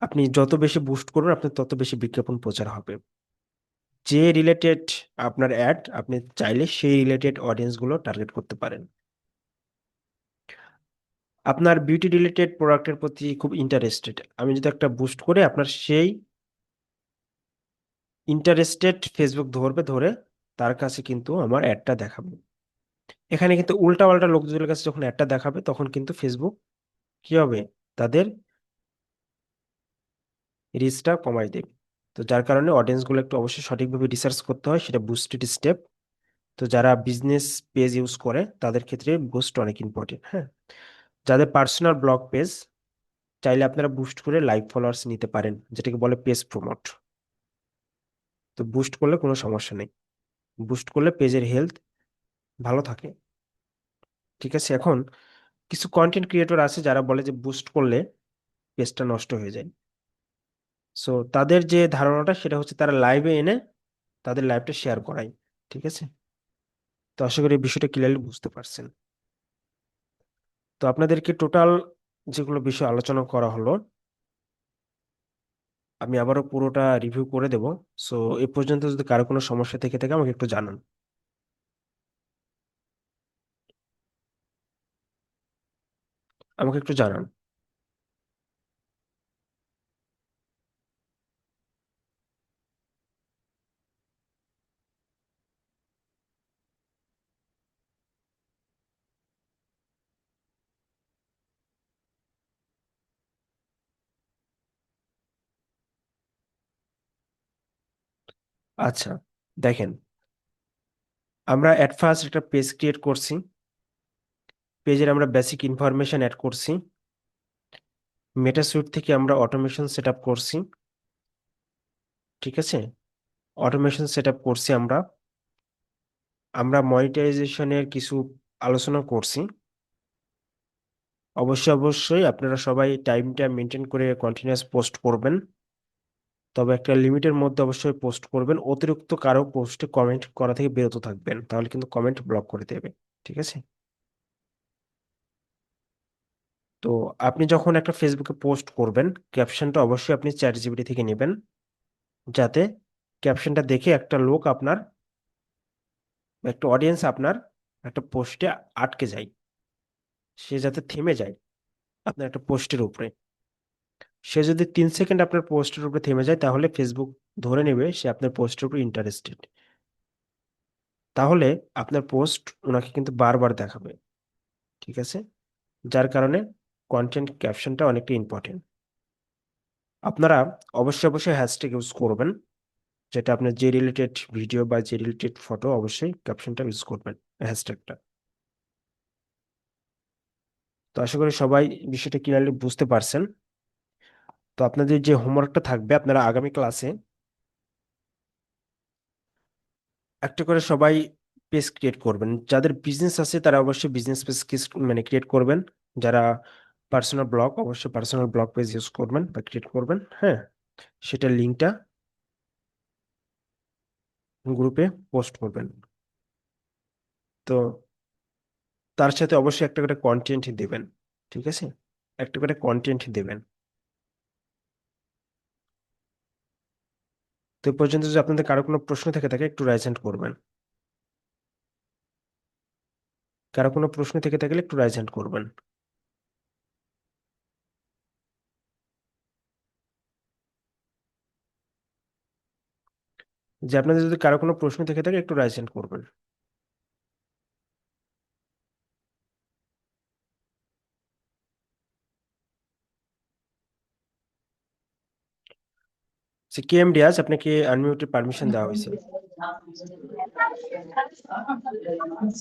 আপনি যত বেশি বুস্ট করবেন আপনার তত বেশি বিজ্ঞাপন প্রচার হবে। যে রিলেটেড আপনার অ্যাড, আপনি চাইলে সেই রিলেটেড অডিয়েন্স গুলো টার্গেট করতে পারেন। আপনার বিউটি রিলেটেড প্রোডাক্টের প্রতি খুব ইন্টারেস্টেড, আমি যদি একটা বুস্ট করে আপনার সেই ইন্টারেস্টেড ফেসবুক ধরবে, ধরে তার কাছে কিন্তু আমার অ্যাডটা দেখাবে। এখানে কিন্তু উল্টা পাল্টা লোকজনের কাছে যখন অ্যাডটা দেখাবে তখন কিন্তু ফেসবুক কি হবে, তাদের রিচটা কমাই দেবে। তো যার কারণে অডিয়েন্স গুলো একটু অবশ্যই সঠিকভাবে রিসার্চ করতে হয়, সেটা বুস্টেড স্টেপ। তো যারা বিজনেস পেজ ইউজ করে তাদের ক্ষেত্রে বুস্ট অনেক ইম্পর্টেন্ট, হ্যাঁ। যাদের পার্সোনাল ব্লগ পেজ, চাইলে আপনারা বুস্ট করে লাইভ ফলোয়ার্স নিতে পারেন, যেটাকে বলে পেজ প্রমোট। তো বুস্ট করলে কোনো সমস্যা নেই, বুস্ট করলে পেজের হেলথ ভালো থাকে। ঠিক আছে, এখন কিছু কন্টেন্ট ক্রিয়েটর আছে যারা বলে যে বুস্ট করলে পেজটা নষ্ট হয়ে যায়। সো তাদের যে ধারণাটা সেটা হচ্ছে তারা লাইভে এনে তাদের লাইভটা শেয়ার করায়। ঠিক আছে, তো আশা করি এই বিষয়টা ক্লিয়ারলি বুঝতে পারছেন। তো আপনাদেরকে টোটাল যেগুলো বিষয় আলোচনা করা হলো আমি আবারও পুরোটা রিভিউ করে দেব। সো এ পর্যন্ত যদি কারো কোনো সমস্যা থেকে থাকে আমাকে একটু জানান। আমাকে একটু জানান। আচ্ছা, দেখেন, আমরা এট ফার্স্ট একটা পেজ ক্রিয়েট করছি, পেজের আমরা বেসিক ইনফরমেশন অ্যাড করছি, মেটা সুইট থেকে আমরা অটোমেশন সেট আপ করছি। ঠিক আছে, অটোমেশন সেট আপ করছি আমরা। আমরা মনিটাইজেশনের কিছু আলোচনা করছি। অবশ্যই অবশ্যই আপনারা সবাই টাইমটা মেনটেন করে কন্টিনিউয়াস পোস্ট করবেন, তবে একটা লিমিটের মধ্যে অবশ্যই পোস্ট করবেন। অতিরিক্ত কারো পোস্টে কমেন্ট করা থেকে বিরত থাকবেন, তাহলে কিন্তু কমেন্ট ব্লক করে দেবে। ঠিক আছে, তো আপনি যখন একটা ফেসবুকে পোস্ট করবেন ক্যাপশনটা অবশ্যই আপনি চ্যাট জিপিটি থেকে নেবেন, যাতে ক্যাপশনটা দেখে একটা লোক আপনার, একটা অডিয়েন্স আপনার একটা পোস্টে আটকে যায়, সে যাতে থেমে যায় আপনার একটা পোস্টের উপরে। সে যদি 3 সেকেন্ড আপনার পোস্টের উপরে থেমে যায় তাহলে ফেসবুক ধরে নেবে সে আপনার পোস্টের উপর ইন্টারেস্টেড। তাহলে আপনার পোস্ট ওনাকে কিন্তু বারবার দেখাবে। ঠিক আছে, যার কারণে কন্টেন্ট ক্যাপশনটা অনেকটা ইম্পর্টেন্ট। আপনারা অবশ্যই অবশ্যই হ্যাশট্যাগ ইউজ করবেন, যেটা আপনার যে রিলেটেড ভিডিও বা যে রিলেটেড ফটো অবশ্যই ক্যাপশনটা ইউজ করবেন, হ্যাশট্যাগটা। তো আশা করি সবাই বিষয়টা ক্লিয়ারলি বুঝতে পারছেন। তো আপনাদের যে হোমওয়ার্কটা থাকবে, আপনারা আগামী ক্লাসে একটা করে সবাই পেজ ক্রিয়েট করবেন। যাদের বিজনেস আছে তারা অবশ্যই বিজনেস পেজ মানে ক্রিয়েট করবেন। যারা পার্সোনাল ব্লগ, অবশ্যই পার্সোনাল ব্লগ পেজ ইউজ করবেন বা ক্রিয়েট করবেন। হ্যাঁ, সেটার লিঙ্কটা গ্রুপে পোস্ট করবেন। তো তার সাথে অবশ্যই একটা করে কন্টেন্ট দেবেন। ঠিক আছে, একটা করে কন্টেন্ট দেবেন। তো এই পর্যন্ত যদি আপনাদের কারো কোনো প্রশ্ন থেকে থাকে একটু রাইজ হ্যান্ড করবেন। কারো কোনো প্রশ্ন থেকে থাকলে একটু রাইজ হ্যান্ড করবেন। যে আপনাদের যদি কারো কোনো প্রশ্ন থেকে থাকে একটু রাইজ হ্যান্ড করবেন। সে কে এম ডিয়াজ, আপনাকে আনমিউটের পারমিশন দেওয়া হয়েছে।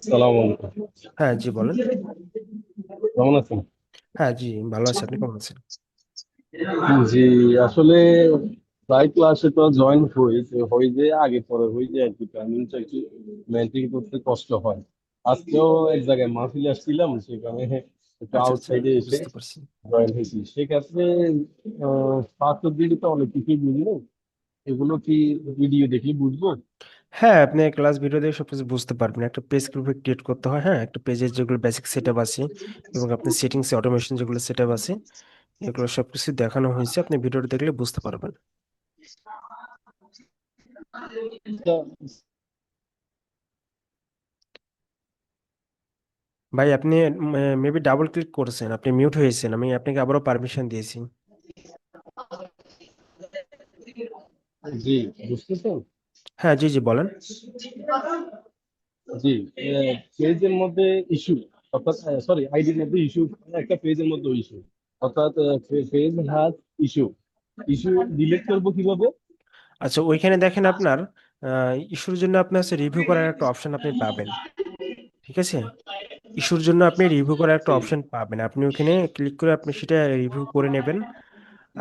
সালাম আলাইকুম। হ্যাঁ জি বলেন। কেমন আছেন? হ্যাঁ জি, ভালো আছি, আপনি কেমন আছেন? জি, আসলে প্রায় ক্লাসে তো জয়েন হই, তো হই যে আগে পরে হই যে আর কি টাইমিংটা একটু মেনটেন করতে কষ্ট হয়। আজকেও এক জায়গায় মাহফিলে আসছিলাম, সেখানে একটু আচ্ছা আচ্ছা, আউটসাইডে এসে বুঝতে পারছি। জয়েন হয়েছি। সেক্ষেত্রে ফার্স্টের দিকে তো অনেক কিছুই বুঝলো, এগুলো কি ভিডিও দেখলে বুঝবো? হ্যাঁ, আপনি ক্লাস ভিডিও দিয়ে সবকিছু বুঝতে পারবেন। একটা পেজ কিভাবে ক্রিয়েট করতে হয়, হ্যাঁ, একটা পেজের যেগুলো বেসিক সেটআপ আছে এবং আপনার সেটিংস অটোমেশন যেগুলো সেটআপ আছে, এগুলো সবকিছু দেখানো হয়েছে। আপনি ভিডিওটা দেখলে বুঝতে পারবেন। তা, ভাই আপনি মেবি ডাবল ক্লিক করেছেন, আপনি মিউট হয়েছেন, আমি আপনাকে আবারও পারমিশন দিয়েছি। জি, বুঝতেছেন? হ্যাঁ জি জি বলেন। জি, পেজের মধ্যে ইস্যু, অর্থাৎ সরি আইডির মধ্যে ইস্যু, একটা পেজের মধ্যে ইস্যু, অর্থাৎ page has issue, issue delete করবো কিভাবে? আচ্ছা, ওইখানে দেখেন আপনার ইস্যুর জন্য আপনার রিভিউ করার একটা অপশন আপনি পাবেন। ঠিক আছে, ইস্যুর জন্য আপনি রিভিউ করার একটা জি, অপশন পাবেন, আপনি ওখানে ক্লিক করে আপনি সেটা রিভিউ করে নেবেন।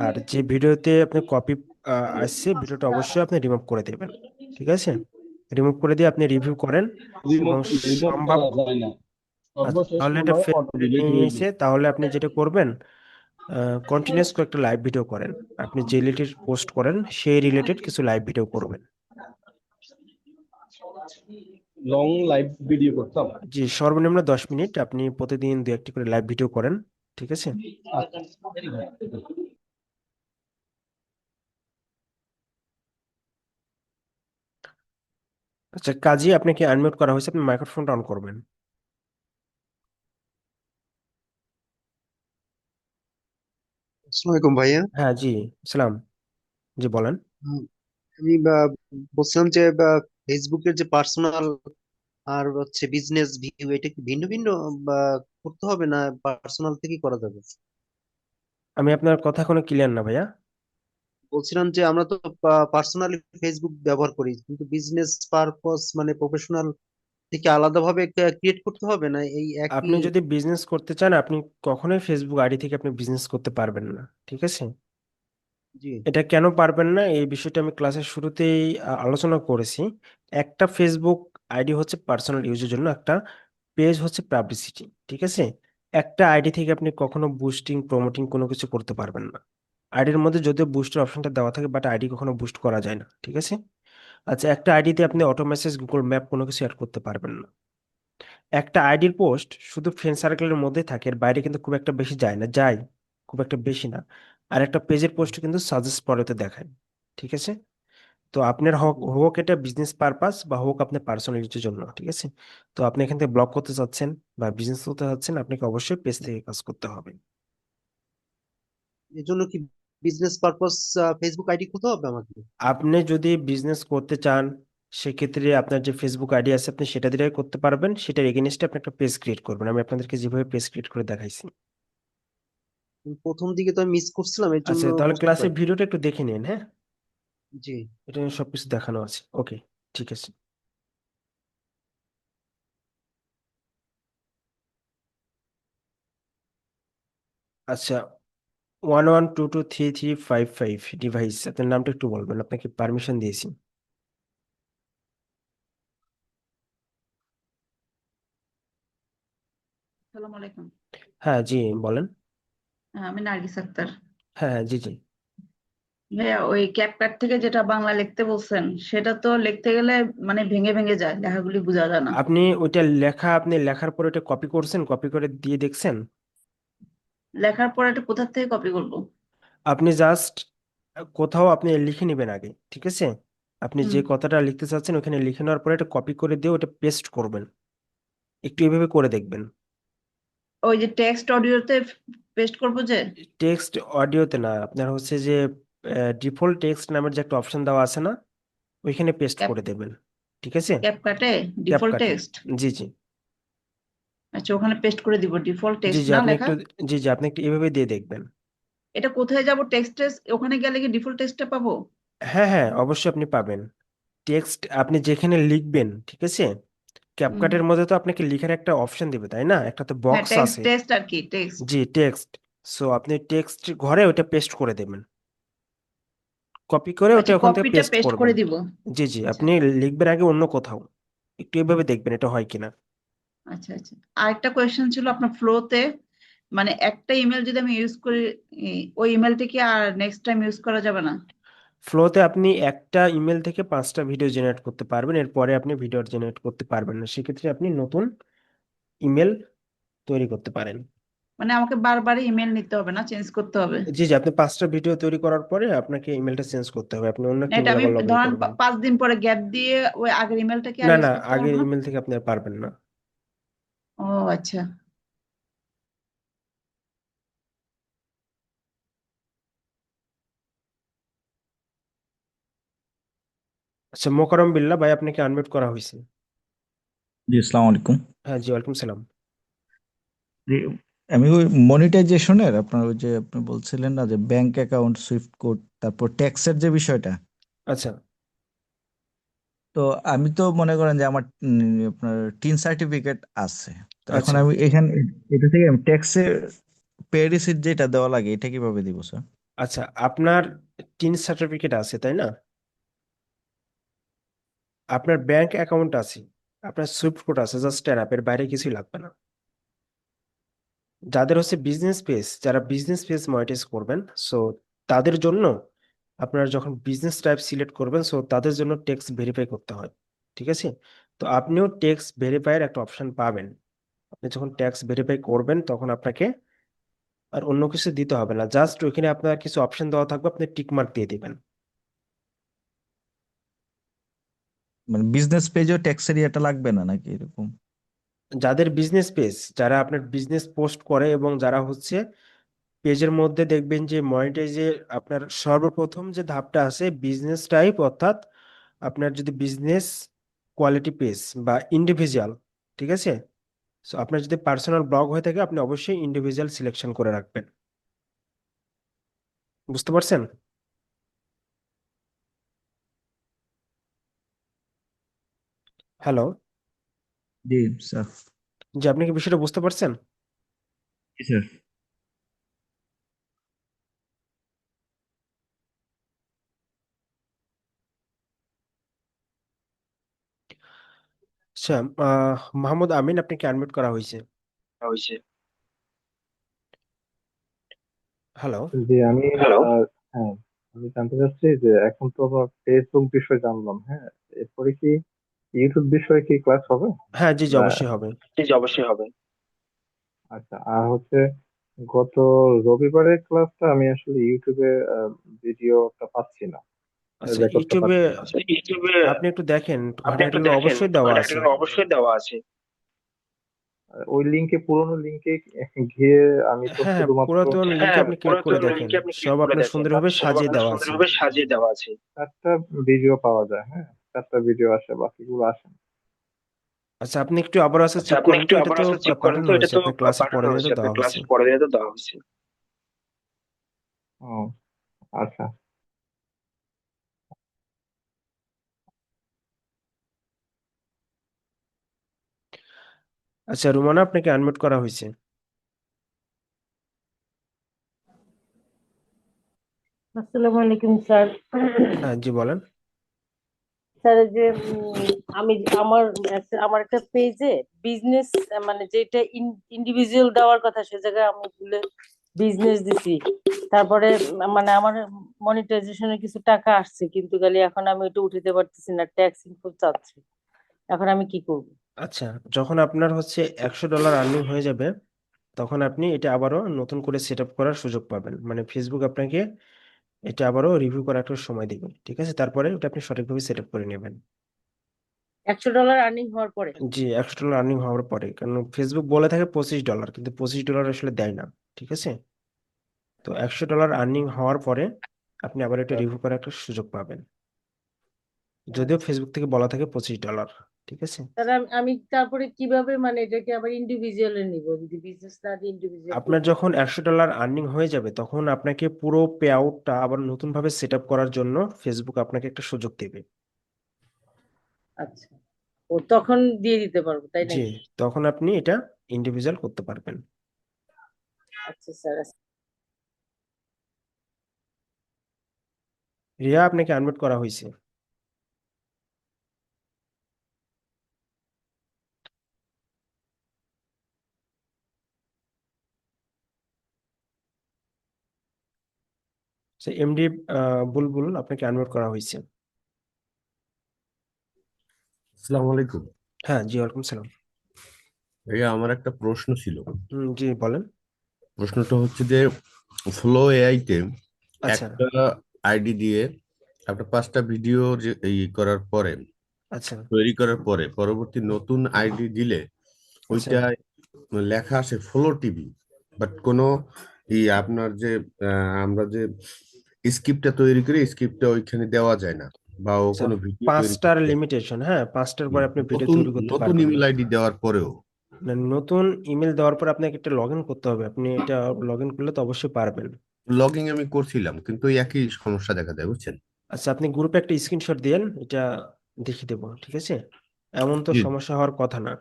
আর যে ভিডিওতে আপনি কপি আসছে, ভিডিওটা অবশ্যই আপনি রিমুভ করে দেবেন। ঠিক আছে, রিমুভ করে দিয়ে আপনি রিভিউ করেন এবং রিমুভ রিমুভ সম্ভব। করা যায় না, আচ্ছা, সর্বশেষ তাহলে মনে এটা হয় অটো ফেসবুকে ডিলিট নিয়ে হয়ে নিয়েছে, যায়। তাহলে আপনি যেটা করবেন, কন্টিনিউয়াস একটা লাইভ ভিডিও করেন। আপনি যে রিলেটেড পোস্ট করেন সেই রিলেটেড কিছু লাইভ ভিডিও করবেন। লং লাইভ ভিডিও করতাম। জি, সর্বনিম্ন 10 মিনিট আপনি প্রতিদিন দু একটি করে লাইভ ভিডিও করেন। ঠিক আছে। আচ্ছা, আচ্ছা, কাজী আপনাকে আনমিউট করা হয়েছে, আপনি মাইক্রোফোনটা অন করবেন। আসসালামু আলাইকুম ভাইয়া। হ্যাঁ জি, সালাম। জি বলেন। হুম, আমি বলছিলাম যে ফেসবুকের যে পার্সোনাল আর হচ্ছে বিজনেস ভিউ, এটা কি ভিন্ন ভিন্ন বা করতে হবে, না পার্সোনাল থেকেই করা যাবে? আমি আপনার কথা কোনো ক্লিয়ার না ভাইয়া। বলছিলাম যে আমরা তো পার্সোনালি ফেসবুক ব্যবহার করি, কিন্তু বিজনেস পারপস মানে প্রফেশনাল থেকে আলাদাভাবে ক্রিয়েট করতে হবে, না এই একই? আপনি যদি বিজনেস করতে চান, আপনি কখনোই ফেসবুক আইডি থেকে আপনি বিজনেস করতে পারবেন না। ঠিক আছে, জি এটা কেন পারবেন না এই বিষয়টা আমি ক্লাসের শুরুতেই আলোচনা করেছি। একটা ফেসবুক আইডি হচ্ছে পার্সোনাল ইউজের জন্য, একটা পেজ হচ্ছে পাবলিসিটি। ঠিক আছে, একটা আইডি থেকে আপনি কখনো বুস্টিং প্রমোটিং কোনো কিছু করতে পারবেন না। আইডির মধ্যে যদিও বুস্টের অপশনটা দেওয়া থাকে, বাট আইডি কখনো বুস্ট করা যায় না। ঠিক আছে। আচ্ছা, একটা আইডিতে আপনি অটো মেসেজ, গুগল ম্যাপ কোনো কিছু অ্যাড করতে পারবেন না। একটা আইডির পোস্ট শুধু ফ্রেন্ড সার্কেলের মধ্যে থাকে, এর বাইরে কিন্তু খুব একটা বেশি যায় না, যায় খুব একটা বেশি না। আর একটা পেজের পোস্ট কিন্তু সাজেস্ট পরেতে দেখায়। ঠিক আছে। তো আপনার হোক হোক এটা বিজনেস পারপাস বা হোক আপনার পার্সোনাল ইউজের জন্য। ঠিক আছে। তো আপনি এখান থেকে ব্লগ করতে চাচ্ছেন বা বিজনেস করতে চাচ্ছেন, আপনাকে অবশ্যই পেজ থেকে কাজ করতে হবে। এর জন্য কি বিজনেস পারপস ফেসবুক আইডি খুলতে হবে আমাকে? আপনি যদি বিজনেস করতে চান, সেক্ষেত্রে আপনার যে ফেসবুক আইডি আছে আপনি সেটা দিয়ে করতে পারবেন। সেটার এগেইনস্টে আপনি একটা পেজ ক্রিয়েট করবেন, আমি আপনাদেরকে যেভাবে পেজ ক্রিয়েট করে দেখাইছি। প্রথম দিকে তো আমি মিস করছিলাম, এর জন্য আচ্ছা, তাহলে বুঝতে ক্লাসের পারি। ভিডিওটা একটু দেখে নিন। হ্যাঁ, জি। এটা নিয়ে সবকিছু দেখানো আছে। ওকে, ঠিক আছে। আচ্ছা, 11223355 ডিভাইস, আপনার নামটা একটু বলবেন, আপনাকে পারমিশন দিয়েছি। আসসালামু আলাইকুম। হ্যাঁ জি বলেন। আমি নার্গিস আক্তার। হ্যাঁ হ্যাঁ, জি জি। ভাইয়া, ওই ক্যাপকাট থেকে যেটা বাংলা লিখতে বলছেন সেটা তো লিখতে গেলে মানে ভেঙে ভেঙে যায়, লেখাগুলি বোঝা যায় না। আপনি ওইটা লেখা, আপনি লেখার পরে ওটা কপি করছেন, কপি করে দিয়ে দেখছেন? লেখার পর এটা কোথা থেকে কপি করব? আপনি জাস্ট কোথাও আপনি লিখে নেবেন আগে, ঠিক আছে? আপনি হুম। যে কথাটা লিখতে চাচ্ছেন ওখানে লিখে নেওয়ার পরে এটা কপি করে দিয়ে ওটা পেস্ট করবেন। একটু এভাবে করে দেখবেন। ওই যে টেক্সট অডিওতে পেস্ট করব যে টেক্সট অডিওতে না, আপনার হচ্ছে যে ডিফল্ট টেক্সট নামের যে একটা অপশন দেওয়া আছে না, ওইখানে পেস্ট ক্যাপ করে দেবেন। ঠিক আছে? ক্যাপকাটে ডিফল্ট ক্যাপকাটে। টেক্সট। জি জি। আচ্ছা, ওখানে পেস্ট করে দিব ডিফল্ট জি টেক্সট জি, না আপনি লেখা। একটু, জি জি, আপনি একটু এভাবে দিয়ে দেখবেন। এটা কোথায় যাব? টেক্সটে ওখানে গেলে কি ডিফল্ট টেক্সটটা পাবো? হ্যাঁ হ্যাঁ, অবশ্যই আপনি পাবেন। টেক্সট আপনি যেখানে লিখবেন, ঠিক আছে? হুম। ক্যাপকাটের মধ্যে তো আপনাকে লিখার একটা অপশন দিবে, তাই না? একটা তো হ্যাঁ, বক্স টেক্সট আছে। টেক্সট আর কি টেক্সট। জি, টেক্সট। সো আপনি টেক্সট ঘরে ওটা পেস্ট করে দেবেন, কপি করে ওটা আচ্ছা, ওখান থেকে কপিটা পেস্ট পেস্ট করবেন। করে দিব। জি জি, আচ্ছা আপনি লিখবেন আগে অন্য কোথাও, একটু এভাবে দেখবেন এটা হয় কিনা। আচ্ছা আচ্ছা। আরেকটা কোয়েশ্চেন ছিল আপনার ফ্লোতে, মানে একটা ইমেল যদি আমি ইউজ করি, ওই ইমেলটা কি আর নেক্সট টাইম ইউজ করা যাবে না? ফ্লোতে আপনি একটা ইমেল থেকে 5টা ভিডিও জেনারেট করতে পারবেন, এরপরে আপনি ভিডিও জেনারেট করতে পারবেন না, সেক্ষেত্রে আপনি নতুন ইমেল তৈরি করতে পারেন। মানে আমাকে বারবার ইমেল নিতে হবে না, চেঞ্জ করতে হবে? জি জি, আপনি 5টা ভিডিও তৈরি করার পরে আপনাকে ইমেলটা চেঞ্জ করতে হবে, আপনি অন্য না, একটা এটা ইমেল আমি আবার লগ ইন ধরেন করবেন। 5 দিন পরে গ্যাপ দিয়ে ওই আগের ইমেলটা কি আর না ইউজ না, করতে আগের পারবো না? ইমেল থেকে আপনি আর পারবেন না। ও আচ্ছা। আচ্ছা, মোকাররম বিল্লাহ ভাই, আপনাকে আনমিউট করা হয়েছে। জি, আসসালামু আলাইকুম। হ্যাঁ জি, ওয়ালাইকুম সালাম। জি, আমি ওই মনিটাইজেশনের আপনার ওই যে আপনি বলছিলেন না যে ব্যাংক অ্যাকাউন্ট সুইফট কোড তারপর ট্যাক্সের যে বিষয়টা, আচ্ছা তো আমি তো মনে করেন যে আমার আপনার টিন সার্টিফিকেট আছে। তো এখন আচ্ছা আমি এখানে এটা থেকে আমি ট্যাক্সের পে রিসিট যেটা দেওয়া লাগে এটা কিভাবে দিব স্যার? আচ্ছা, আপনার টিন সার্টিফিকেট আছে তাই না? আপনার ব্যাংক অ্যাকাউন্ট আছে, আপনার সুইফট কোড আছে, জাস্ট অ্যাপের বাইরে কিছুই লাগবে না। যাদের হচ্ছে বিজনেস পেজ, যারা বিজনেস পেজ মনিটাইজ করবেন, সো তাদের জন্য আপনারা যখন বিজনেস টাইপ সিলেক্ট করবেন, সো তাদের জন্য ট্যাক্স ভেরিফাই করতে হয়। ঠিক আছে? তো আপনিও ট্যাক্স ভেরিফাইয়ের একটা অপশন পাবেন। আপনি যখন ট্যাক্স ভেরিফাই করবেন তখন আপনাকে আর অন্য কিছু দিতে হবে না, জাস্ট ওইখানে আপনার কিছু অপশন দেওয়া থাকবে, আপনি টিক মার্ক দিয়ে দিবেন। মানে বিজনেস পেজও ট্যাক্সের ইয়েটা লাগবে না নাকি এরকম? যাদের বিজনেস পেজ, যারা আপনার বিজনেস পোস্ট করে এবং যারা হচ্ছে পেজের মধ্যে দেখবেন যে মনিটাইজে আপনার সর্বপ্রথম যে ধাপটা আছে বিজনেস টাইপ, অর্থাৎ আপনার যদি বিজনেস কোয়ালিটি পেজ বা ইন্ডিভিজুয়াল, ঠিক আছে? সো আপনার যদি পার্সোনাল ব্লগ হয়ে থাকে আপনি অবশ্যই ইন্ডিভিজুয়াল সিলেকশন করে রাখবেন। বুঝতে পারছেন? হ্যালো। জি স্যার। যে আপনি কি বিষয়টা বুঝতে পারছেন? জি স্যার। আচ্ছা, মোহাম্মদ আমিন, আপনাকে আনমিউট করা হয়েছে। হয়েছে। হ্যালো। জি আমি হ্যালো। হ্যাঁ, আমি জানতে চাচ্ছি যে এখন তো আমরা ফেসবুক বিষয়ে জানলাম, হ্যাঁ, এরপরে কি ইউটিউব বিষয়ে কি ক্লাস হবে? হ্যাঁ জি জি, বা অবশ্যই হবে। জি জি অবশ্যই হবে। আচ্ছা, আর হচ্ছে গত রবিবারের ক্লাসটা আমি আসলে ইউটিউবে ভিডিওটা পাচ্ছি না, আচ্ছা, রেকর্ডটা ইউটিউবে পাচ্ছি না। আচ্ছা, ইউটিউবে আপনি একটু দেখেন, আপনি ওখানে একটু একটা দেখেন, অবশ্যই দেওয়া ওখানে আছে। একটা অবশ্যই দেওয়া আছে। ওই লিঙ্কে, পুরোনো লিঙ্কে গিয়ে আমি তো হ্যাঁ হ্যাঁ, শুধুমাত্র পুরাতন লিঙ্কে হ্যাঁ, আপনি ক্লিক করে পুরাতন দেখেন, লিঙ্কে আপনি ক্লিক সব করে আপনার দেখেন, সুন্দরভাবে সব সাজিয়ে আপনার দেওয়া আছে। সুন্দরভাবে সাজিয়ে দেওয়া আছে। 4টা ভিডিও পাওয়া যায়, হ্যাঁ, 4টা ভিডিও আসে, বাকিগুলো আসে না। আচ্ছা, আপনি একটু আবার আসে আচ্ছা, চেক আপনি করেন একটু তো, এটা আবার তো আসলে চেক করেন পাঠানো তো, এটা হয়েছে তো আপনার ক্লাসের পাঠানো পরে দিয়ে হয়েছে, তো আপনার দেওয়া হয়েছে। ক্লাসের পরে দিয়ে তো দেওয়া হয়েছে। ও আচ্ছা। আচ্ছা রুমানা, আপনাকে আনমিউট করা হয়েছে। আসসালামু আলাইকুম স্যার। হ্যাঁ, জি বলেন। স্যার এই যে আমি আমার আমার একটা পেজে বিজনেস মানে যেটা ইন্ডিভিজুয়াল দেওয়ার কথা সে জায়গায় আমি ভুলে বিজনেস দিছি। তারপরে মানে আমার মনিটাইজেশনের কিছু টাকা আসছে কিন্তু খালি এখন আমি ওটা উঠাতে পারতেছি না, ট্যাক্স ইনপুট চাচ্ছি। এখন আমি কি করব? আচ্ছা, যখন আপনার হচ্ছে $100 আর্নিং হয়ে যাবে, তখন আপনি এটা আবারও নতুন করে সেট আপ করার সুযোগ পাবেন। মানে ফেসবুক আপনাকে এটা আবারও রিভিউ করার একটা সময় দিবে, ঠিক আছে? তারপরে ওটা আপনি সঠিকভাবে সেট আপ করে নেবেন। $100 আর্নিং হওয়ার পরে? জি, $100 আর্নিং হওয়ার পরে, কারণ ফেসবুক বলে থাকে $25, কিন্তু $25 আসলে দেয় না, ঠিক আছে? তো $100 আর্নিং হওয়ার পরে আপনি আবার এটা রিভিউ করার একটা সুযোগ পাবেন, যদিও আচ্ছা, ফেসবুক থেকে বলা থাকে $25, ঠিক আছে? তাহলে আমি তারপরে কিভাবে মানে এটাকে আবার ইন্ডিভিজুয়ালি নিব, যদি বিজনেস না দিয়ে ইন্ডিভিজুয়াল আপনার করতে যখন চাই? $100 আর্নিং হয়ে যাবে, তখন আপনাকে পুরো পে আউটটা আবার নতুন ভাবে সেট আপ করার জন্য ফেসবুক আপনাকে একটা সুযোগ দেবে। আচ্ছা, ও তখন দিয়ে দিতে পারবো তাই জি, নাকি? তখন আপনি এটা ইন্ডিভিজুয়াল করতে পারবেন। আচ্ছা স্যার। রিয়া, আপনাকে আনমিউট করা হয়েছে। এমডি বুলবুল, আপনাকে আনমিউট করা হয়েছে। আসসালামু আলাইকুম। হ্যাঁ, জি, ওয়ালাইকুম সালাম। ভাইয়া, আমার একটা প্রশ্ন ছিল। জি বলেন। প্রশ্নটা হচ্ছে যে ফ্লো এআইতে আচ্ছা একটা আইডি দিয়ে আপনার 5টা ভিডিও যে করার পরে, আচ্ছা তৈরি করার পরে, পরবর্তী নতুন আইডি দিলে আচ্ছা ওইটা লেখা আসে ফ্লো টিভি, বাট কোনো আপনার যে আমরা যে স্ক্রিপ্টটা তৈরি করি স্ক্রিপ্টটা ওইখানে দেওয়া যায় না, বা ও আচ্ছা, কোনো ভিডিও তৈরি 5টার করতে। লিমিটেশন, হ্যাঁ, 5টার পরে আপনি ভিডিও নতুন তৈরি করতে নতুন পারবেন না। ইমেল আইডি দেওয়ার পরেও না, নতুন ইমেল দেওয়ার পর আপনাকে একটা লগ ইন করতে হবে। আপনি এটা লগ ইন করলে তো অবশ্যই পারবেন। লগইন আমি করছিলাম, কিন্তু ওই একই সমস্যা দেখা দেয়, বুঝছেন? আচ্ছা, আপনি গ্রুপে একটা স্ক্রিনশট দিয়েন, এটা দেখিয়ে দেবো, ঠিক আছে? এমন তো জি। সমস্যা হওয়ার কথা না।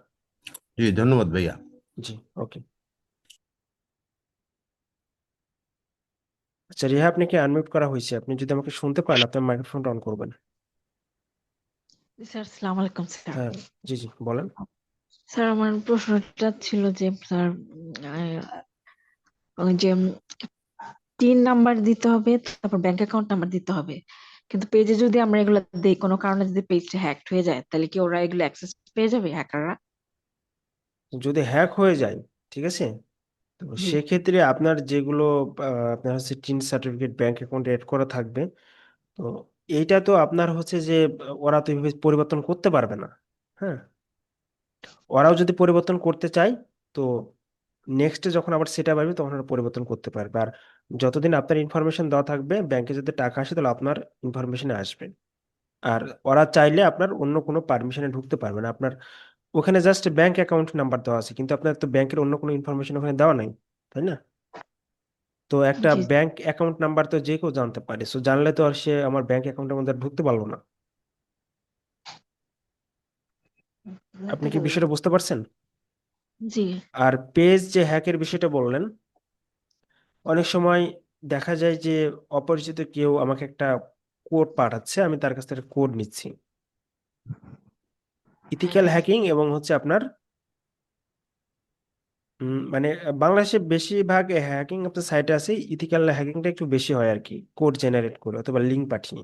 জি, ধন্যবাদ ভাইয়া। জি, ওকে। আচ্ছা রিহা, আপনাকে আনমিউট করা হয়েছে। আপনি যদি আমাকে শুনতে পান, আপনার মাইক্রোফোনটা অন করবেন। স্যার আসসালামু আলাইকুম স্যার। হ্যাঁ, জি জি বলেন। স্যার আমার প্রশ্নটা ছিল যে স্যার ওই যে টিন নাম্বার দিতে হবে, তারপর ব্যাংক অ্যাকাউন্ট নাম্বার দিতে হবে, কিন্তু পেজে যদি আমরা এগুলো দেই কোনো কারণে যদি পেজটা হ্যাকড হয়ে যায় তাহলে কি ওরা এগুলো অ্যাক্সেস পেয়ে যাবে, হ্যাকাররা? যদি হ্যাক হয়ে যায়, ঠিক আছে, তো জি সেক্ষেত্রে আপনার যেগুলো আপনার হচ্ছে টিন সার্টিফিকেট ব্যাংক অ্যাকাউন্টে এড করা থাকবে, তো এইটা তো আপনার হচ্ছে যে ওরা তো এভাবে পরিবর্তন করতে পারবে না। হ্যাঁ, ওরাও যদি পরিবর্তন করতে চায়, তো নেক্সটে যখন আবার সেটা পারবে তখন ওরা পরিবর্তন করতে পারবে। আর যতদিন আপনার ইনফরমেশন দেওয়া থাকবে, ব্যাংকে যদি টাকা আসে তাহলে আপনার ইনফরমেশনে আসবে। আর ওরা চাইলে আপনার অন্য কোনো পারমিশনে ঢুকতে পারবে না। আপনার ওখানে জাস্ট ব্যাংক অ্যাকাউন্ট নাম্বার দেওয়া আছে, কিন্তু আপনার তো ব্যাংকের অন্য কোনো ইনফরমেশন ওখানে দেওয়া নাই, তাই না? তো একটা জি ব্যাংক অ্যাকাউন্ট নাম্বার তো যে কেউ জানতে পারে, সো জানলে তো আর সে আমার ব্যাংক অ্যাকাউন্টের মধ্যে আর ঢুকতে পারলো না। আপনি কি বিষয়টা বুঝতে পারছেন? জি আর পেজ যে হ্যাকের বিষয়টা বললেন, অনেক সময় দেখা যায় যে অপরিচিত কেউ আমাকে একটা কোড পাঠাচ্ছে, আমি তার কাছ থেকে কোড নিচ্ছি। ইথিক্যাল হ্যাকিং এবং হচ্ছে আপনার মানে বাংলাদেশে বেশিরভাগ হ্যাকিং আপনার সাইটে আছে, ইথিক্যাল হ্যাকিংটা একটু বেশি হয় আর কি, কোড জেনারেট করে অথবা লিঙ্ক পাঠিয়ে।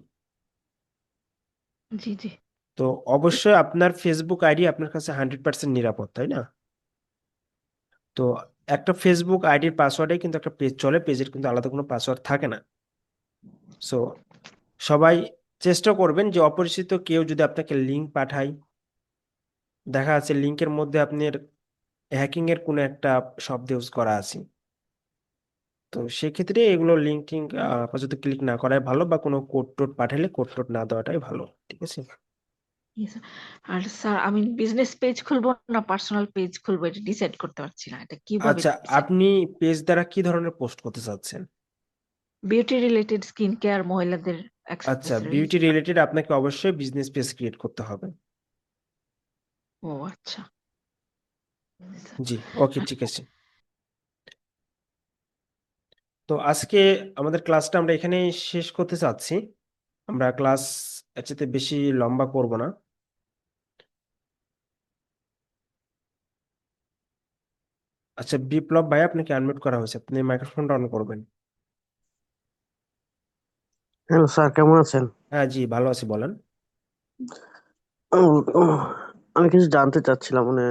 জি জি তো অবশ্যই আপনার ফেসবুক আইডি আপনার কাছে 100% নিরাপদ, তাই না? তো একটা ফেসবুক আইডির পাসওয়ার্ডে কিন্তু একটা পেজ চলে, পেজের কিন্তু আলাদা কোনো পাসওয়ার্ড থাকে না। সো সবাই চেষ্টা করবেন যে অপরিচিত কেউ যদি আপনাকে লিঙ্ক পাঠায়, দেখা যাচ্ছে লিঙ্কের মধ্যে আপনার হ্যাকিং এর কোনো একটা শব্দ ইউজ করা আছে, তো সেক্ষেত্রে এগুলো লিঙ্ক টিঙ্ক আপাতত ক্লিক না করাই ভালো, বা কোনো কোড টোড পাঠালে কোড টোড না দেওয়াটাই ভালো, ঠিক আছে? Yes, sir. আর স্যার আমি বিজনেস পেজ খুলবো না পার্সোনাল পেজ খুলবো এটা ডিসাইড করতে পারছি না, এটা কিভাবে আচ্ছা, ডিসাইড? আপনি পেজ দ্বারা কি ধরনের পোস্ট করতে চাচ্ছেন? বিউটি রিলেটেড, স্কিন কেয়ার, মহিলাদের আচ্ছা, অ্যাক্সেসরিজ। বিউটি রিলেটেড আপনাকে অবশ্যই বিজনেস পেজ ক্রিয়েট করতে হবে। ও আচ্ছা। জি, ওকে, ঠিক আছে। তো আজকে আমাদের ক্লাসটা আমরা এখানেই শেষ করতে চাচ্ছি। আমরা ক্লাস এর চাইতে বেশি লম্বা করব না। আচ্ছা, বিপ্লব ভাই আপনাকে আনমিউট করা হয়েছে, আপনি মাইক্রোফোনটা অন করবেন। হ্যালো স্যার, কেমন আছেন? হ্যাঁ জি, ভালো আছি, বলেন। উম, আমি কিছু জানতে চাচ্ছিলাম, মানে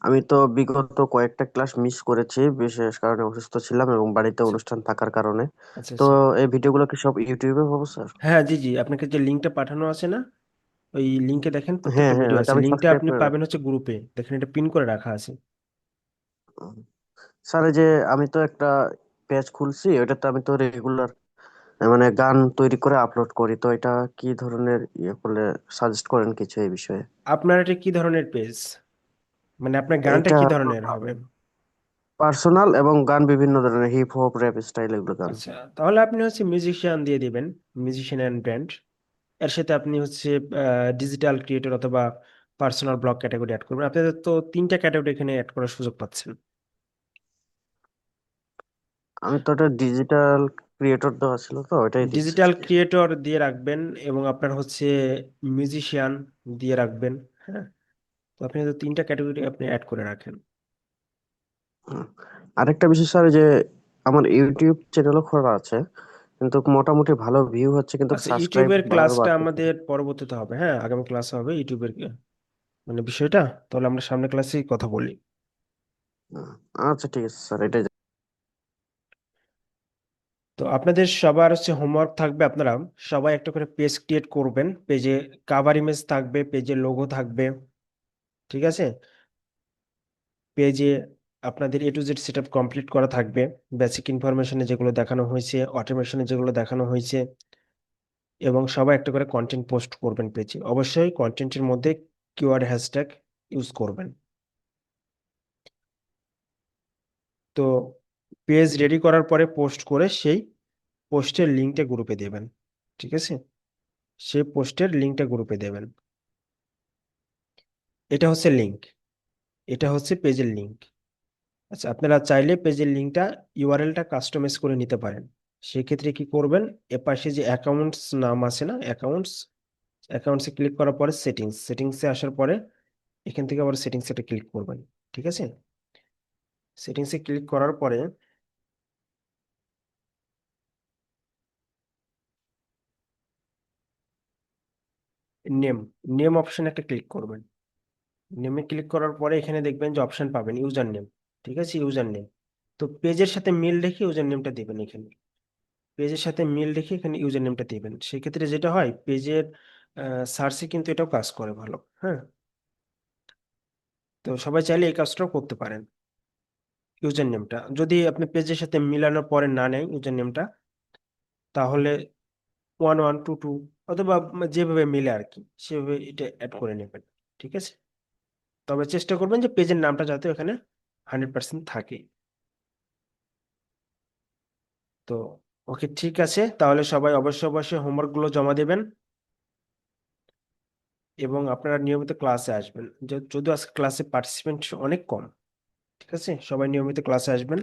আমি তো বিগত কয়েকটা ক্লাস মিস করেছি, বিশেষ কারণে অসুস্থ ছিলাম এবং বাড়িতে আচ্ছা অনুষ্ঠান থাকার কারণে। আচ্ছা তো আচ্ছা। এই ভিডিওগুলো কি সব ইউটিউবে পাবো স্যার? হ্যাঁ জি জি, আপনাকে যে লিঙ্কটা পাঠানো আছে না, ওই লিঙ্কে দেখেন হ্যাঁ প্রত্যেকটা হ্যাঁ, ভিডিও ওটা আছে, আমি লিঙ্কটা সাবস্ক্রাইব আপনি করে পাবেন রাখি। হচ্ছে গ্রুপে, দেখেন এটা পিন করে রাখা আছে। স্যার, এই যে আমি তো একটা পেজ খুলছি, ওটাতে আমি তো রেগুলার মানে গান তৈরি করে আপলোড করি, তো এটা কি ধরনের ইয়ে করলে সাজেস্ট করেন কিছু এই বিষয়ে? আপনার এটা কি ধরনের পেজ, মানে আপনার গানটা এটা কি ধরনের হবে? পার্সোনাল এবং গান বিভিন্ন ধরনের, হিপ হপ, র্যাপ স্টাইল, এগুলো গান। আচ্ছা, তাহলে আপনি হচ্ছে মিউজিশিয়ান দিয়ে দিবেন, মিউজিশিয়ান অ্যান্ড ব্যান্ড। এর সাথে আপনি হচ্ছে ডিজিটাল ক্রিয়েটর অথবা পার্সোনাল ব্লগ ক্যাটাগরি অ্যাড করবেন। আপনাদের তো 3টা ক্যাটাগরি এখানে অ্যাড করার সুযোগ পাচ্ছেন। আমি তো একটা ডিজিটাল ক্রিয়েটর দেওয়া ছিল, তো ওইটাই দিচ্ছি আর ডিজিটাল কি। ক্রিয়েটর দিয়ে রাখবেন এবং আপনার হচ্ছে মিউজিশিয়ান দিয়ে রাখবেন। হ্যাঁ, তো আপনি তো 3টা ক্যাটাগরি আপনি অ্যাড করে রাখেন। হুম। আরেকটা বিষয় স্যার, যে আমার ইউটিউব চ্যানেলও খোলা আছে, কিন্তু মোটামুটি ভালো ভিউ হচ্ছে, কিন্তু আচ্ছা, সাবস্ক্রাইব ইউটিউবের ক্লাসটা বাড়তেছে না। আমাদের পরবর্তীতে হবে, হ্যাঁ আগামী ক্লাসে হবে ইউটিউবের মানে বিষয়টা, তাহলে আমরা সামনে ক্লাসেই কথা বলি। হুম। আচ্ছা ঠিক আছে স্যার, এটাই। তো আপনাদের সবার হচ্ছে হোমওয়ার্ক থাকবে, আপনারা সবাই একটা করে পেজ ক্রিয়েট করবেন, পেজে কাভার ইমেজ থাকবে, পেজে লোগো থাকবে, ঠিক আছে? পেজে আপনাদের এ টু জেড সেটআপ কমপ্লিট করা থাকবে, বেসিক ইনফরমেশনে যেগুলো দেখানো হয়েছে, অটোমেশনে যেগুলো দেখানো হয়েছে, এবং সবাই একটা করে কন্টেন্ট পোস্ট করবেন পেজে। অবশ্যই কন্টেন্টের মধ্যে কিওয়ার্ড হ্যাশট্যাগ ইউজ করবেন। তো পেজ রেডি করার পরে পোস্ট করে সেই পোস্টের লিঙ্কটা গ্রুপে দেবেন, ঠিক আছে? সেই পোস্টের লিঙ্কটা গ্রুপে দেবেন। এটা হচ্ছে লিঙ্ক, এটা হচ্ছে পেজের লিঙ্ক। আচ্ছা, আপনারা চাইলে পেজের লিঙ্কটা ইউআরএলটা কাস্টমাইজ করে নিতে পারেন। সেক্ষেত্রে কি করবেন, এপাশে যে অ্যাকাউন্টস নাম আছে না, অ্যাকাউন্টসে ক্লিক করার পরে সেটিংসে আসার পরে এখান থেকে আবার সেটিংসে এটা ক্লিক করবেন, ঠিক আছে? সেটিংসে ক্লিক করার পরে নেম নেম অপশন একটা ক্লিক করবেন। নেমে ক্লিক করার পরে এখানে দেখবেন যে অপশন পাবেন ইউজার নেম, ঠিক আছে? ইউজার নেম, তো পেজের সাথে মিল রেখে ইউজার নেমটা দেবেন এখানে। পেজের সাথে মিল রেখে এখানে ইউজার নেমটা দিবেন। সেক্ষেত্রে যেটা হয়, পেজের সার্চে কিন্তু এটাও কাজ করে ভালো। হ্যাঁ, তো সবাই চাইলে এই কাজটাও করতে পারেন। ইউজার নেমটা যদি আপনি পেজের সাথে মিলানোর পরে না নেয় ইউজার নেমটা, তাহলে 1122 অথবা যেভাবে মিলে আর কি, সেভাবে এটা অ্যাড করে নেবেন, ঠিক আছে? তবে চেষ্টা করবেন যে পেজের নামটা যাতে এখানে 100% থাকে। তো ওকে, ঠিক আছে, তাহলে সবাই অবশ্যই অবশ্যই হোমওয়ার্ক গুলো জমা দেবেন এবং আপনারা নিয়মিত ক্লাসে আসবেন। যদিও আজকে ক্লাসে পার্টিসিপেন্ট অনেক কম, ঠিক আছে? সবাই নিয়মিত ক্লাসে আসবেন।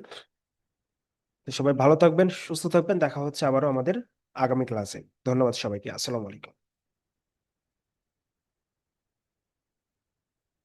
তো সবাই ভালো থাকবেন, সুস্থ থাকবেন, দেখা হচ্ছে আবারও আমাদের আগামী ক্লাসে। ধন্যবাদ সবাইকে, আসসালামু আলাইকুম।